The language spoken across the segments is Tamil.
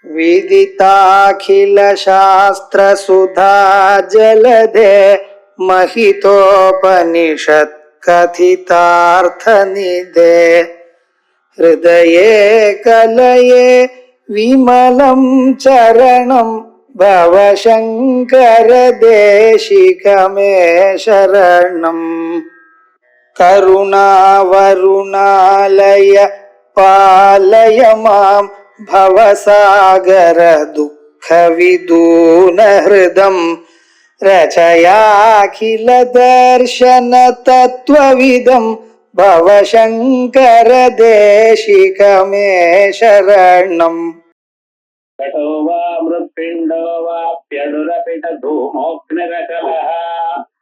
विदिताखिल शास्त्र सुधा जलधे महितोपनिषत् कथितार्थ निधे हृदये कलये विमलं चरणं भवशङ्कर देशिकमे शरणम् करुणावरुणालय पालय मां भवसागर दुःखविदून हृदं रचयाखिल दर्शन तत्त्वविदं भवशङ्कर देशिकमे शरणम्। घटो वा मृत्पिण्डो वाप्यडुरपित धूमोऽग्निरचलः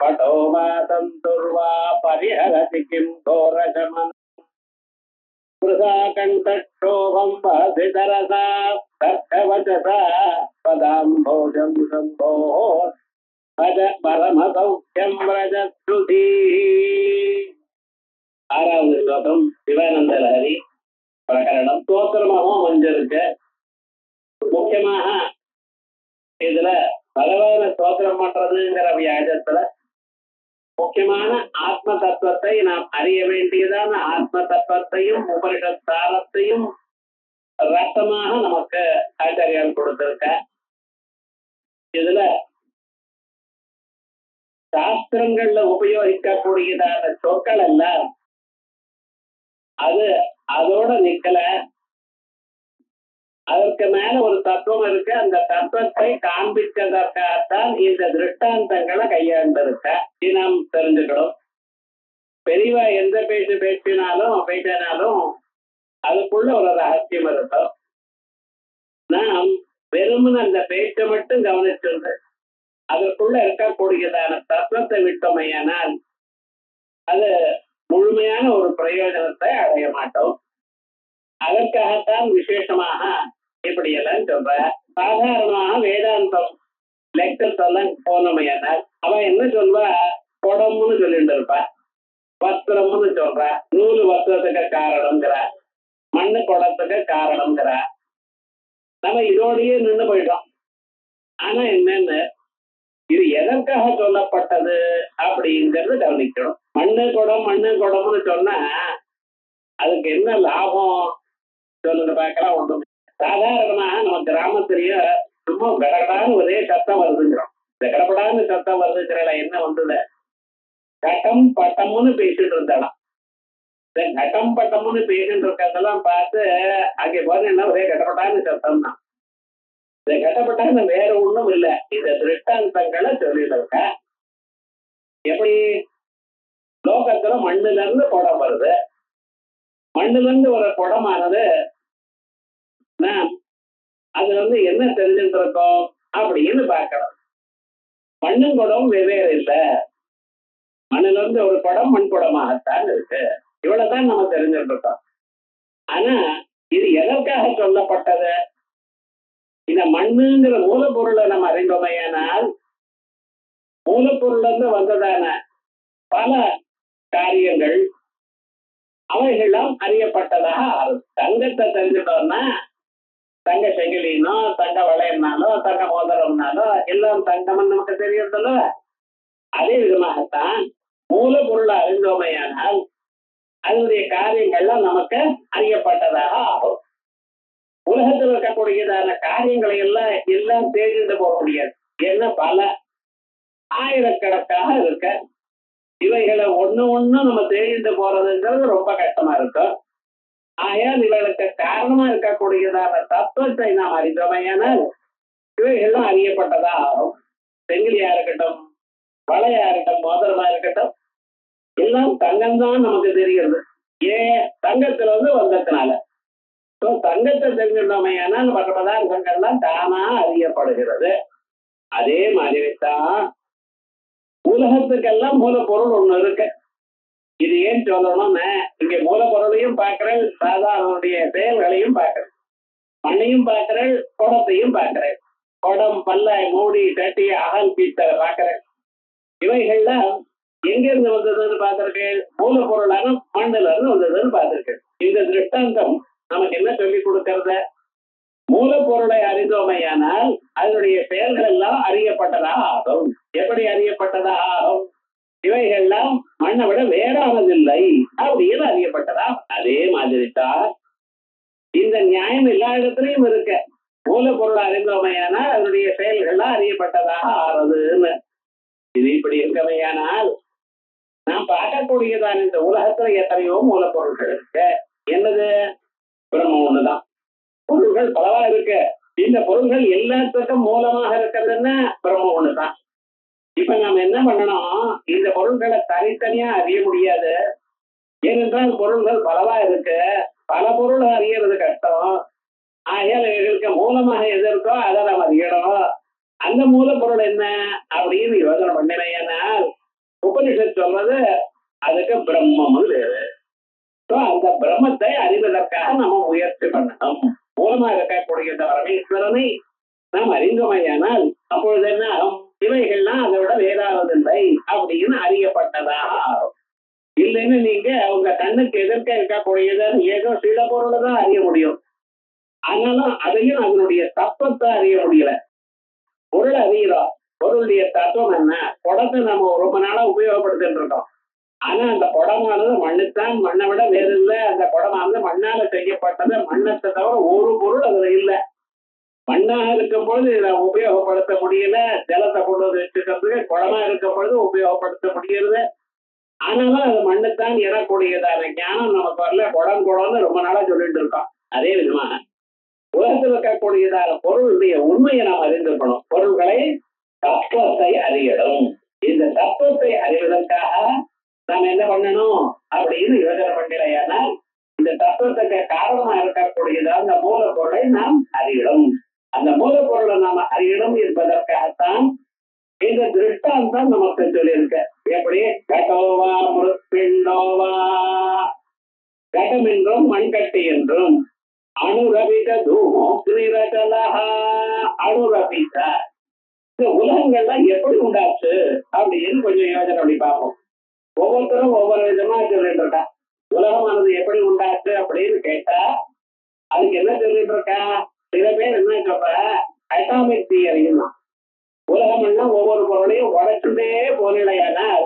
पटो वा तन्तुर्वा परिहरति किं घोरशमम् वृथा कण्ठक्षोभं वर्धितरसा तर्कवचसा पदाम्भोजं शम्भोः भज परमसौख्यं व्रजश्रुतिः। ஆறாவது ஸ்லோகம் சிவானந்த லஹரி பிரகரணம். ஸ்தோத்திரமாகவும் அமைஞ்சிருக்கு. முக்கியமாக இதுல பகவான ஸ்தோத்திரம் பண்றதுங்கிற வியாஜத்துல முக்கியமான ஆத்ம தத்துவத்தை நாம் அறிய வேண்டியதான ஆத்ம தத்துவத்தையும் உபனிஷத் சாரத்தையும் ரசமாக நமக்கு ஆச்சாரியால் கொடுத்திருக்க. இதுல சாஸ்திரங்கள்ல உபயோகிக்கக்கூடியதான சொற்கள் எல்லாம் அது அதோட நிக்கல, அதற்கு மேல ஒரு தத்துவம் இருக்கு. அந்த தத்துவத்தை காண்பிச்சதற்காகத்தான் இந்த திருஷ்டாந்தங்களை கையாண்டிருக்க. நாம் தெரிஞ்சுக்கணும். பெரியவா எந்த பேசினாலும் அதுக்குள்ள ஒரு ரகசியம் இருக்கும். நாம் வெறுமன அந்த பேச்சை மட்டும் கவனிச்சிருந்து அதற்குள்ள இருக்கக்கூடியதான தத்துவத்தை விட்டோமையானால் அது முழுமையான ஒரு பிரயோஜனத்தை அடைய மாட்டோம். அதற்காகத்தான் விசேஷமாக இப்படி எல்லாம் சொல்ற. சாதாரணமாக வேதாந்தம் லெக்சர்ஸ் எல்லாம் போனமையானால் அவன் என்ன சொல்வா, குடம்னு சொல்லிட்டு இருப்பா, வஸ்திரம்னு சொல்ற, நூலு வஸ்திரத்துக்கு காரணம்ங்கிற, மண்ணு குடத்துக்கு காரணம்ங்கிற. நம்ம இதோடயே நின்று போயிட்டோம். ஆனா என்னன்னு இது எதற்காக சொல்லப்பட்டது அப்படிங்கிறது கவனிக்கணும். மண்ணு குடம்னு சொன்னா அதுக்கு என்ன லாபம் சொல்லுங்க பார்க்கலாம். ஒண்ணும் சாதாரணமா நம்ம கிராமத்திலேயே சும்மா கடப்படான்னு ஒரே சத்தம் வருதுங்கிறோம். இந்த கடப்படான்னு சத்தம் வருதுங்கிறல என்ன வந்தது, கட்டம் பட்டம்னு பேசிட்டு இருந்தாலும் இந்த கட்டம் பட்டம்னு பேசிட்டு இருக்கிறதெல்லாம் பார்த்து அங்கே போனா ஒரே கடப்படான்னு சத்தம் தான். இந்த கட்டப்பட்டான்னு வேற ஒண்ணும் இல்லை. இந்த திருஷ்டாந்தங்களை சொல்லியிருக்க. எப்படி லோகத்துல மண்ணுல இருந்து குடம் வருது, மண்ணுல இருந்து ஒரு குடமானது நாம் அது என்ன தெரிஞ்சுட்டு இருக்கோம் அப்படின்னு பார்க்கணும். மண்ணும் குடம் வெவ்வேறு இல்லை. மண்ணுல இருந்து ஒரு குடம் மண் குடமாகத்தான் இருக்கு. இவ்வளவுதான் நம்ம தெரிஞ்சுட்டு இருக்கோம். ஆனா இது எதற்காக சொல்லப்பட்டது? இந்த மண்ணுங்கிற மூலப்பொருளை நம்ம அறிந்தோமையானால் மூலப்பொருள் இருந்து வந்ததான பல காரியங்கள் அவைகள்லாம் அறியப்பட்டதாக ஆகும். தங்கத்தை தெரிஞ்சுட்டோம்னா தங்க செங்கிலினோ தங்க வளையம்னாலோ தங்க மோதிரம்னாலோ எல்லாம் தங்கம்னு நமக்கு தெரியறதில்ல. அதே விதமாகத்தான் மூலப்பொருளை அறிந்தோமையானால் அதனுடைய காரியங்கள்லாம் நமக்கு அறியப்பட்டதாக ஆகும். உலகத்தில் இருக்கக்கூடியதான காரியங்களை எல்லாம் தேடிட்டு போக முடியாது. என்ன பல ஆயிரக்கணக்காக இருக்க. இவைகளை ஒண்ணு நம்ம தேடிட்டு போறதுங்கிறது ரொம்ப கஷ்டமா இருக்கும். ஆகையால் இவர்களுக்கு காரணமா இருக்கக்கூடியதான தத்துவத்தை நாம் அறிந்தோமையானால் இவைகள்லாம் அறியப்பட்டதா ஆகும். செங்கிலியா இருக்கட்டும், வளையா இருக்கட்டும், மோதிரமா இருக்கட்டும், எல்லாம் தங்கம்தான் நமக்கு தெரிகிறது. ஏன்? தங்கத்துல வந்ததுனால. தங்கத்தை தெரிஞ்சுட்டோமையானால் மற்ற பதார்த்தங்கள்லாம் தானா அறியப்படுகிறது. அதே மாதிரி தான் உலகத்துக்கெல்லாம் மூலப்பொருள் ஒண்ணு இருக்கு. இது ஏன் சொல்லணும்னா இங்க மூலப்பொருளையும் பார்க்கிறேன், சாதாரணனுடைய செயல்களையும் பார்க்கிறேன், மண்ணையும் பார்க்கிறேன், குடத்தையும் பார்க்கிறேன். குடம், பல்லாய், மூடி, தட்டி, அகல், பீத்தலை பார்க்கிறேன். இவைகள்லாம் எங்கிருந்து வந்ததுன்னு பார்த்திருக்கேன். மூலப்பொருளான மண்ணுல இருந்து வந்ததுன்னு பார்த்திருக்கேன். இந்த திருஷ்டாந்தம் நமக்கு என்ன சொல்லி கொடுக்கறத? மூலப்பொருளை அறிந்தோமையானால் அதனுடைய செயல்கள் எல்லாம் அறியப்பட்டதாக ஆகும். எப்படி அறியப்பட்டதாக ஆகும்? இவைகள்லாம் மண்ணை விட வேறானதில்லை அப்படின்னு அறியப்பட்டதா. அதே மாதிரி தான் இந்த நியாயம் எல்லா இடத்துலயும் இருக்க. மூலப்பொருள் அறிந்தோமையானால் அதனுடைய செயல்கள்லாம் அறியப்பட்டதாக ஆறுதுன்னு. இது இப்படி இருக்கவையானால் நாம் பார்க்கக்கூடியதான் இந்த உலகத்துல எத்தனையோ மூலப்பொருள்கள் இருக்கு. என்னது? பிரம்மம் ஒண்ணுதான். பொருள்கள் பலவா இருக்கு. இந்த பொருள்கள் எல்லாத்துக்கும் மூலமாக இருக்கிறதுன்னா பிரம்மம் ஒண்ணுதான். இப்ப நாம என்ன பண்ணணும்? இந்த பொருள்களை தனித்தனியா அறிய முடியாது. ஏனென்றால் பொருள்கள் பலவா இருக்கு. பல பொருள் அறியறது கஷ்டம். ஆகையால் எங்களுக்கு மூலமாக எது இருக்கோ அதை நாம் அறியணும். அந்த மூலப்பொருள் என்ன அப்படின்னு யோசனை பண்ணினால் உபனிஷத் சொல்றது அதுக்கு பிரம்மம் வேறு. அந்த பிரம்மத்தை அறிவதற்காக நம்ம முயற்சி பண்ணணும். மூலமா இருக்கக்கூடிய பரமேஸ்வரனை நாம் அறிந்தோமையானால் அப்பொழுது என்ன இவைகள்லாம் அதை விட வேறாவதில்லை அப்படின்னு அறியப்பட்டதாக ஆகும். இல்லைன்னு நீங்க உங்க கண்ணுக்கு எதிர்க்க இருக்கக்கூடியது ஏதோ சில பொருளை தான் அறிய முடியும். ஆனாலும் அதையும் அதனுடைய தத்துவத்தை அறிய முடியல. பொருள் அறிகிறோம். பொருளுடைய தத்துவம் என்ன? குடத்தை நம்ம ரொம்ப நாளா உபயோகப்படுத்திட்டு இருக்கோம். ஆனா அந்த குடமானது மண்ணுத்தான், மண்ணை விட வேறு இல்லை. அந்த குடமானது மண்ணால செய்யப்பட்டது. மண்ணத்தை தவிர ஒரு பொருள் அதுல இல்லை. மண்ணாக இருக்கும் பொழுது இதை உபயோகப்படுத்த முடியல. ஜலத்தை கொண்டு வந்து வச்சுக்கிறதுக்கு குடமா இருக்கும் பொழுது உபயோகப்படுத்த முடியறது. ஆனாலும் அது மண்ணுத்தான் எறக்கூடியதான ஞானம் நமக்கு வரல. குடம்னு ரொம்ப நாளா சொல்லிட்டு இருக்கோம். அதே விதமா உலகத்தில் இருக்கக்கூடியதான பொருளுடைய உண்மையை நாம் அறிந்திருக்கணும். பொருள்களை தத்துவத்தை அறியணும். இந்த தத்துவத்தை அறிவதற்காக நாம் என்ன பண்ணணும் அப்படின்னு யோசனை பண்ணலையானால் இந்த தத்துவத்துக்கு காரணமா இருக்கக்கூடியதான அந்த மூலப்பொருளை நாம் அறியணும். அந்த மூலப்பொருளை நாம் அறியணும் என்பதற்காகத்தான் இந்த திருஷ்டாந்தம் நமக்கு சொல்லியிருக்க. எப்படி? கடோவா முருப்பிண்டோவா, கடம் என்றும் மண்கட்டி என்றும் அணுரபித தூமோ கிரீரகலஹா. அணுரபித இந்த உலகங்கள்லாம் எப்படி உண்டாச்சு அப்படின்னு கொஞ்சம் யோசனை பண்ணி பார்ப்போம். ஒவ்வொருத்தரும் ஒவ்வொரு விதமா சொல்லிட்டு இருக்கா. உலகமானது எப்படி உண்டாச்சு அப்படின்னு கேட்டா அதுக்கு என்ன சொல்லிட்டு இருக்கா? சில பேர் என்ன சொல்ற அட்டாமிக் தியரியும் தான். உலகம் எல்லாம் ஒவ்வொரு பொருளையும் உடைச்சுட்டே போனிலையானால்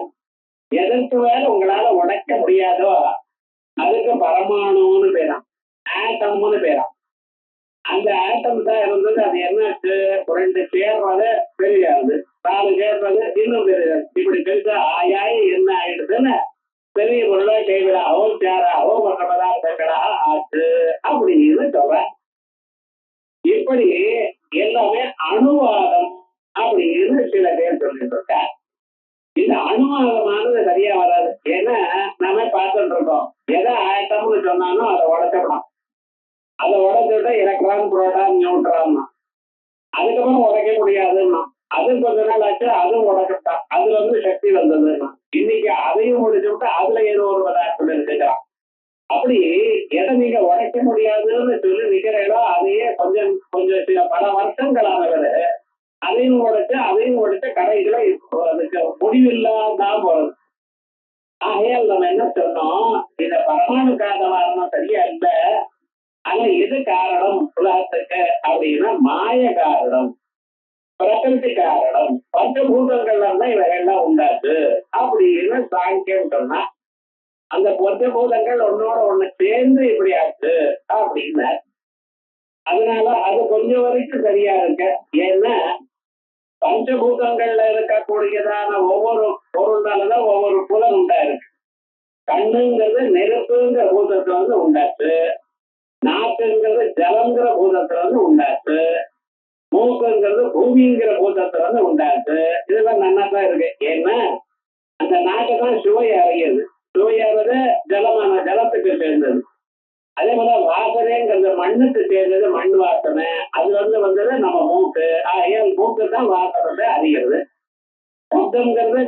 எதற்கு வேற உங்களால உடைக்க முடியாதோ அதுக்கு பரமாணுன்னு பேராம், ஆட்டம்னு பேராம். அந்த ஆட்டம் தான் இருந்தது. அது என்னாச்சு? 2 சேர்றது பெரியாது, 4 சேர்றது இன்னும் பெரியாது. இப்படி பெருசா ஆயாய் என்ன ஆயிடுதுன்னு பெரிய பொருளா கைவிடாவோ சேராவோ மற்ற பதார்த்தங்களாக ஆச்சு அப்படின்னு சொல்ற. இப்படி எல்லாமே அணுவாதம் அப்படின்னு சில பேர் சொல்லிட்டு இருக்க. இந்த அணுவாதமானது சரியா வராது. ஏன்னா நாம பார்த்துட்டு இருக்கோம். எதை ஆட்டம்னு சொன்னாலும் அதை உடைச்சிடலாம். அதை உடைச்சுட்டா எலக்ட்ரான், புரோட்டான், நியூட்ரான். அதுக்கப்புறம் உடைக்க முடியாதுன்னா அது கொஞ்ச நாள் ஆச்சு, அதுவும் உடைச்சுட்டா அதுல சக்தி வந்ததுன்னா இன்னைக்கு அதையும் முடிச்சு விட்டா அதுல ஏதோ ஒரு பதார்த்தம் இருக்குறான். அப்படி எதை நீங்க உடைக்க முடியாதுன்னு சொல்லி நிக்கிறீங்களோ அதையே கொஞ்சம் கொஞ்சம் பல வருஷங்களானவர் அதையும் உடைச்சு கடைகளை அதுக்கு முடிவில்லாதான் போறது. ஆகையால் நம்ம என்ன சொன்னோம்? இந்த பரமாணு காரணம் சரியா இல்லை. ஆனா எது காரணம் உலகத்துக்கு அப்படின்னா மாய காரணம், பிரகிருதி காரணம், பஞ்சபூதங்கள்ல தான் இவைகள்லாம் உண்டாச்சு அப்படின்னு சாங்கியம் சொன்னா அந்த பஞ்சபூதங்கள் ஒன்னோட ஒண்ணு சேர்ந்து இப்படி ஆச்சு அப்படின்னா அதனால அது கொஞ்சம் வரைக்கும் சரியா இருக்கு. ஏன்னா பஞ்சபூதங்கள்ல இருக்கக்கூடியதான ஒவ்வொரு பொருள்னாலதான் ஒவ்வொரு புலன் உண்டா இருக்கு. கண்ணுங்கிறது நெருப்புங்கிற பூதத்துல உண்டாச்சு, நாக்குங்கிறது ஜலங்கிற பூதத்துல உண்டாச்சு, மூக்குங்கிறது பூமிங்கிற பூதத்துல உண்டாச்சு. இதெல்லாம் நல்லா தான் இருக்கு. ஏன்னா அந்த நாக்கை தான் சுவை அறியுது. சுவையாவது ஜலமான ஜலத்துக்கு சேர்ந்தது. அதே போல வாசனைங்கிறது மண்ணுக்கு சேர்ந்தது, மண் வாசனை. அது வந்தது நம்ம மூக்கு. மூக்கு தான் வாசனை அறிகிறது. சப்தம்ங்கிறது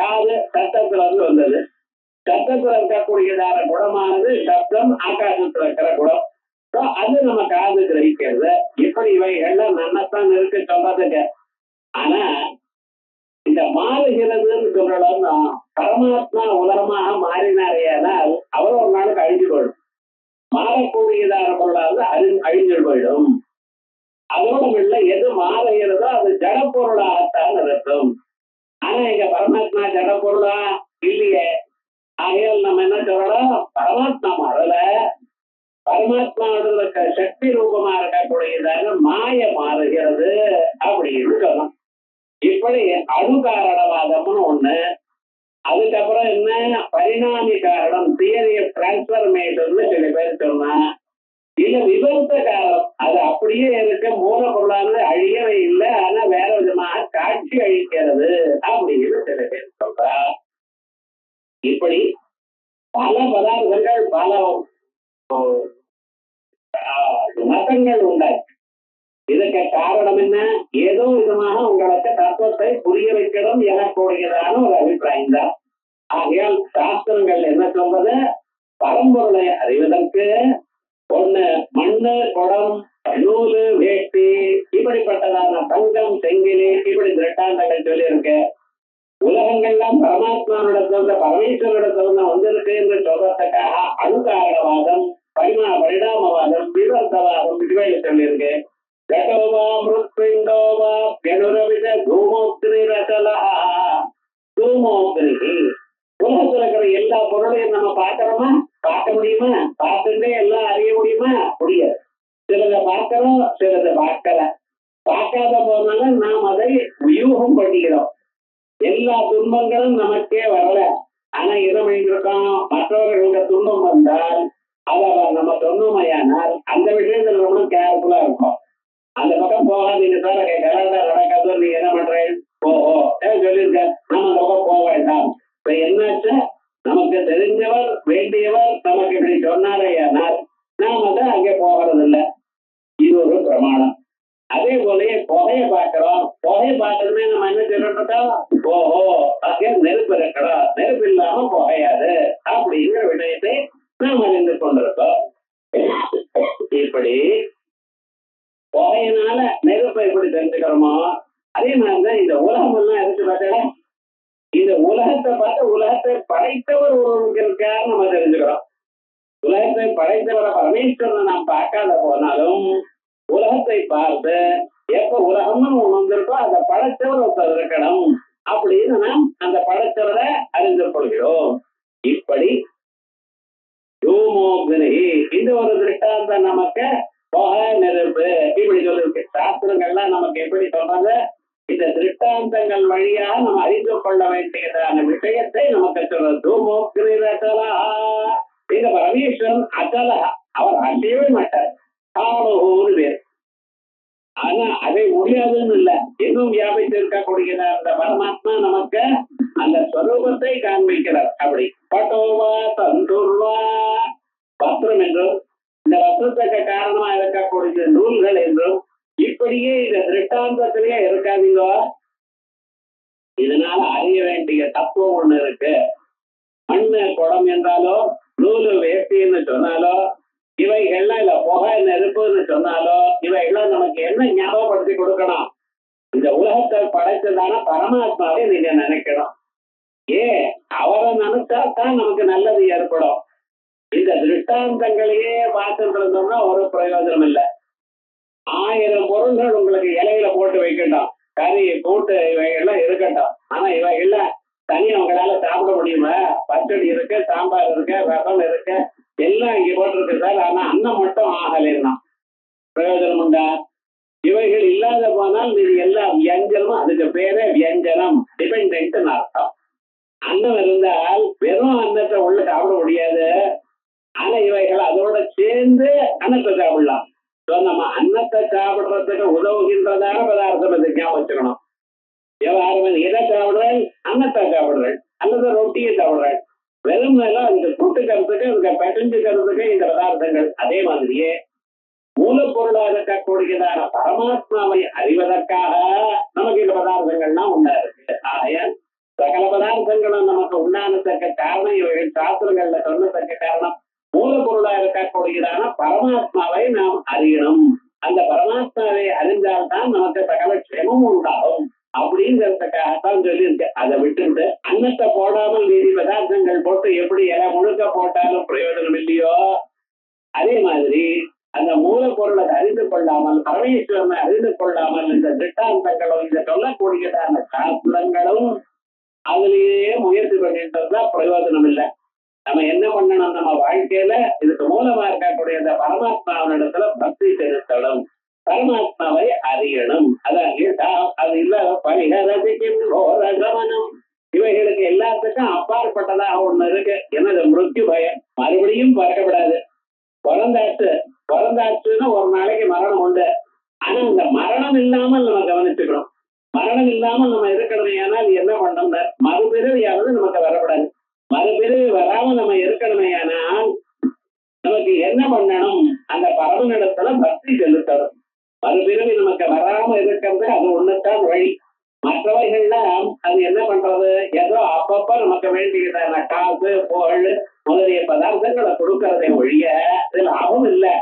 காது, சத்தத்துல வந்தது. சத்தத்துல இருக்கக்கூடியதான குணமானது சப்தம், ஆகாசத்துல இருக்கிற குணம். அது நம்ம காது கிரகிக்கிறது. இப்படி இவைகள்லாம் நன்னத்தான் இருக்கு சொல்றதுக்கு. ஆனா இந்த மாறுகிறதுன்னு சொல்றோம்னா பரமாத்மா உலகமாக மாறினாரையானால் அவர் ஒரு நாளுக்கு அழிஞ்சு போயிடும். மாறக்கூடியதான பொருளாக அது அழிஞ்சு போயிடும். அதோட உள்ள எது மாறுகிறதோ அது ஜட பொருளாகத்தான் இருக்கும். ஆனா இங்க பரமாத்மா ஜட பொருளா இல்லையே. ஆகையால் நம்ம என்ன சொல்றோம், பரமாத்மா மாறல, பரமாத்மாவோட சக்தி ரூபமா இருக்கக்கூடியதாக மாய மாறுகிறது அப்படின்னு சொல்லணும். இப்படி அணுகாரணவாதம்னு ஒண்ணு, அதுக்கப்புறம் என்ன பரிணாமி காரணம், தியரி ஆஃப் டிரான்ஸ்பர்மேஷன் சில பேர் சொன்னா, இல்ல விபரீத காரணம், அது அப்படியே இருக்க மூல பொருளானது அழியவே இல்லை, ஆனா வேற விதமாக காட்சி அழிக்கிறது அப்படின்னு சில பேர் சொல்றா. இப்படி பல பதார்த்தங்கள் பல மதங்கள் உண்டாச்சு. இதுக்கு காரணம் என்ன, ஏதோ விதமாக உங்களுக்கு தத்துவத்தை புரிய வைக்கணும் எனக்கூடியதான ஒரு அபிப்பிராயம் தான். ஆகையால் சாஸ்திரங்கள் என்ன சொல்றது, பரம்பொருளை அறிவதற்கு ஒண்ணு மண்ணு குடம் நூலு வேட்டி இப்படிப்பட்டதான தங்கம் செங்கிலி இப்படி திரட்டாந்தங்கள் சொல்லி இருக்கு. உலகங்கள்லாம் பரமாத்மாவிடத்திலிருந்து பரமேஸ்வரிடத்திலிருந்து வந்திருக்கு என்று சொல்றதுக்காக அணுகாரணவாதம், பரிணாமவாதம், விவர்த்தவாதம் இதுவே சொல்லியிருக்கு. கடோவா மிருத்பிண்டோவா கெடுரவித தூமோக்னி ரசலா. தூமோக்னி உலகத்துல இருக்கிற எல்லா பொருளையும் நம்ம பார்க்கிறோமா, பார்க்க முடியுமா, பார்த்துட்டே எல்லாம் அறிய முடியுமா, முடியாது. சிலதை பார்க்கிறோம், சிலதை பார்க்கல. பார்க்காத போனாலும் நாம் அதை வியூகம் பண்ணிக்கிறோம். எல்லா துன்பங்களும் நமக்கே வரல, ஆனா இருக்கோம் மற்றவர்களுக்கு துன்பம் வந்தால் அதை நம்ம சொன்னோமையானால் அந்த விஷயத்துல நம்மளும் கேர்ஃபுல்லா இருக்கும். அந்த பக்கம் போகாதீங்க சார், கரெக்டா நடக்காது, நீங்க என்ன பண்றேன் போகோ சொல்லியிருக்க, நம்ம அந்த பக்கம் போக வேண்டாம். இப்ப என்னாச்சு, நமக்கு தெரிஞ்சவர் வேண்டியவர் நமக்கு இப்படி சொன்னாரேயானால் நாம் அதை அங்கே போகிறது இல்லை. இது ஒரு பிரமாணம். அதே போல புகையை பார்க்கிறோம், புகையை பார்த்ததுமே நம்ம என்ன சொல்லிட்டோம், ஓஹோ அங்கே நெருப்பு இருக்கணும், நெருப்பு இல்லாம புகையாது அப்படிங்கிற விஷயத்தை நாம் அறிந்து கொண்டிருக்கோம். இப்படி புகையினால நெருப்பை எப்படி தெரிஞ்சுக்கிறோமோ அதே மாதிரிதான் இந்த உலகம் எல்லாம் இருக்கு பார்த்தா, இந்த உலகத்தை பார்த்து உலகத்தை படைத்தவர் ஒருவருக்கு இருக்காரு நம்ம தெரிஞ்சுக்கிறோம். உலகத்தை படைத்தவரை பரமேஸ்வரனை நாம் பார்க்காத போனாலும் உலகத்தை பார்த்து எப்ப உலகம்னு ஒண்ணு வந்திருக்கோ அதை படைத்தவர் ஒருத்தர் இருக்கணும் அப்படின்னு நாம் அந்த படைத்தவரை அறிந்து கொள்கிறோம். இப்படி இந்த ஒரு திருஷ்டாந்தம் நமக்கு புகை நெருப்பு இப்படி சொல்லிருக்கு. சாஸ்திரங்கள்லாம் நமக்கு எப்படி சொல்றாங்க, இந்த திருஷ்டாந்தங்கள் வழியாக நம்ம அறிந்து கொள்ள வேண்டியதான விஷயத்தை நமக்கு சொல்றது. தூமோக்னி ரசலா. இந்த பரமேஸ்வரன் அசலா, அவர் அசையவே மாட்டார், காலோன்னு பேர். ஆனா அதை முடியாதுன்னு இல்ல, இன்னும் வியாபித்து இருக்கக்கூடிய அந்த பரமாத்மா நமக்கு அந்த ஸ்வரூபத்தை காண்பிக்கிறார். அப்படி பட்டோவா தந்துர்வா வஸ்திரம் என்றும் இந்த வஸ்திரத்துக்கு காரணமா இருக்கக்கூடிய நூல்கள் என்றும் இப்படியே இந்த திருஷ்டாந்தத்திலேயே இருக்காதீங்க. இதனால அறிய வேண்டிய தத்துவம் ஒண்ணு இருக்கு. மண்ணு குடம் என்றாலோ நூலு வேட்டின்னு சொன்னாலோ இவைகள்லாம் இல்ல புகை நெருப்புன்னு சொன்னாலோ இவைகள்லாம் நமக்கு என்ன ஞாபகப்படுத்தி கொடுக்கணும், இந்த உலகத்தை படைத்ததான பரமாத்மாவை நீங்க நினைக்கணும். அவரை நினைச்சா தான் நமக்கு நல்லது ஏற்படும். இந்த திருஷ்டாந்தங்களையே பார்த்துட்டு இருந்தோம்னா ஒரு பிரயோஜனம் இல்லை. 1000 பொருள்கள் உங்களுக்கு இலையில போட்டு வைக்கட்டும், கறி கூட்டு இவைகள்லாம் இருக்கட்டும், ஆனா இவைகள்லாம் தனியா உங்களால சாப்பிட முடியுமா? பச்சடி இருக்கு, சாம்பார் இருக்கு, ரசம் இருக்கு, எல்லாம் இங்க போட்டிருக்கு சார், ஆனா அன்னம் மட்டும் ஆகலைன்னா பிரயோஜனம் உண்டா? இவைகள் இல்லாத போனால் இது எல்லா வியஞ்சனமும், அதுக்கு பேரே வியஞ்சனம், டிபெண்ட் அர்த்தம். அன்னம் இருந்தால் வெறும் அன்னத்தை உள்ள சாப்பிட முடியாது, ஆனா இவைகள் அதோட சேர்ந்து அன்னத்தை சாப்பிடலாம். நம்ம அன்னத்தை சாப்பிடுறதுக்கு உதவுகின்றதான பதார்த்தம் அது ஞாபகம் வச்சுக்கணும். எவ்வாறு எதை சாப்பிடுறேன், அன்னத்தை சாப்பிடுறேன் அல்லது ரொட்டியை சாப்பிடுறேன், வெறும் மேலும் அதுக்கு கூட்டுக்கிறதுக்கு அதுக்கு பெசஞ்சுக்கிறதுக்கு இந்த பதார்த்தங்கள். அதே மாதிரியே மூலப்பொருளாக இருக்கக்கூடியதான பரமாத்மாவை அறிவதற்காக நமக்கு இந்த பதார்த்தங்கள்லாம் உண்டா இருக்கு. ஆகையால் சகல பதார்த்தங்களும் நமக்கு உண்டானதற்கு காரணம் இவைகள் சாஸ்திரங்கள்ல சொன்னதற்கு காரணம் மூலப்பொருளா இருக்கக்கூடியதான பரமாத்மாவை நாம் அறியணும். அந்த பரமாத்மாவை அறிந்தால்தான் நமக்கு சகல க்ஷேமம் உண்டாகும் அப்படிங்கிறதுக்காகத்தான் சொல்லியிருக்கு. அதை விட்டுட்டு அன்னத்தை போடாமல் மீதி பதார்த்தங்கள் போட்டு எப்படி இலை முழுக்க போட்டாலும் பிரயோஜனம் இல்லையோ, அதே மாதிரி அந்த மூலப்பொருளை அறிந்து கொள்ளாமல் பரமேஸ்வரனை அறிந்து கொள்ளாமல் இந்த திட்டாந்தங்களும் இந்த சொல்லக்கூடியதான சாஸ்திரங்களும் அதுலயே முயற்சி பண்ணிட்டு இருந்தா பிரயோஜனம் இல்லை. நம்ம என்ன பண்ணணும், நம்ம வாழ்க்கையில இதுக்கு மூலமா இருக்கக்கூடிய இந்த பரமாத்மாவினிடத்துல பக்தி செலுத்தணும், பரமாத்மாவை அறியணும். அதான் அது இல்ல பரிகரதிக்கும் கவனம். இவைகளுக்கு எல்லாத்துக்கும் அப்பாற்பட்டதாக ஒண்ணு இருக்கு. என்னது? மிருத்யு பயம். மறுபடியும் பார்க்கப்படாது. பிறந்தாச்சுன்னு ஒரு நாளைக்கு மரணம் உண்டு. ஆனா அந்த மரணம் இல்லாமல் நம்ம கவனிச்சுக்கணும். மரணம் இல்லாமல் நம்ம இருக்கணுமே. ஆனால் என்ன பண்ணணும், மறுபிறவியாவது நமக்கு வரப்படாது. மறுபிறவி வராம நம்ம இருக்கணுமே. ஆனால் நமக்கு என்ன பண்ணணும், அந்த பரமனிடத்துல பக்தி செலுத்தணும். மறுபிறவி நமக்கு வராம இருக்கிறது அது ஒண்ணுதான் வழி. மற்றவைகள்லாம் அது என்ன பண்றது, ஏதோ அப்பப்ப நமக்கு வேண்டியதான காசு புகழ் முதலிய பதார்த்தங்களை கொடுக்கறதே ஒழிய இது லாபம் இல்லை.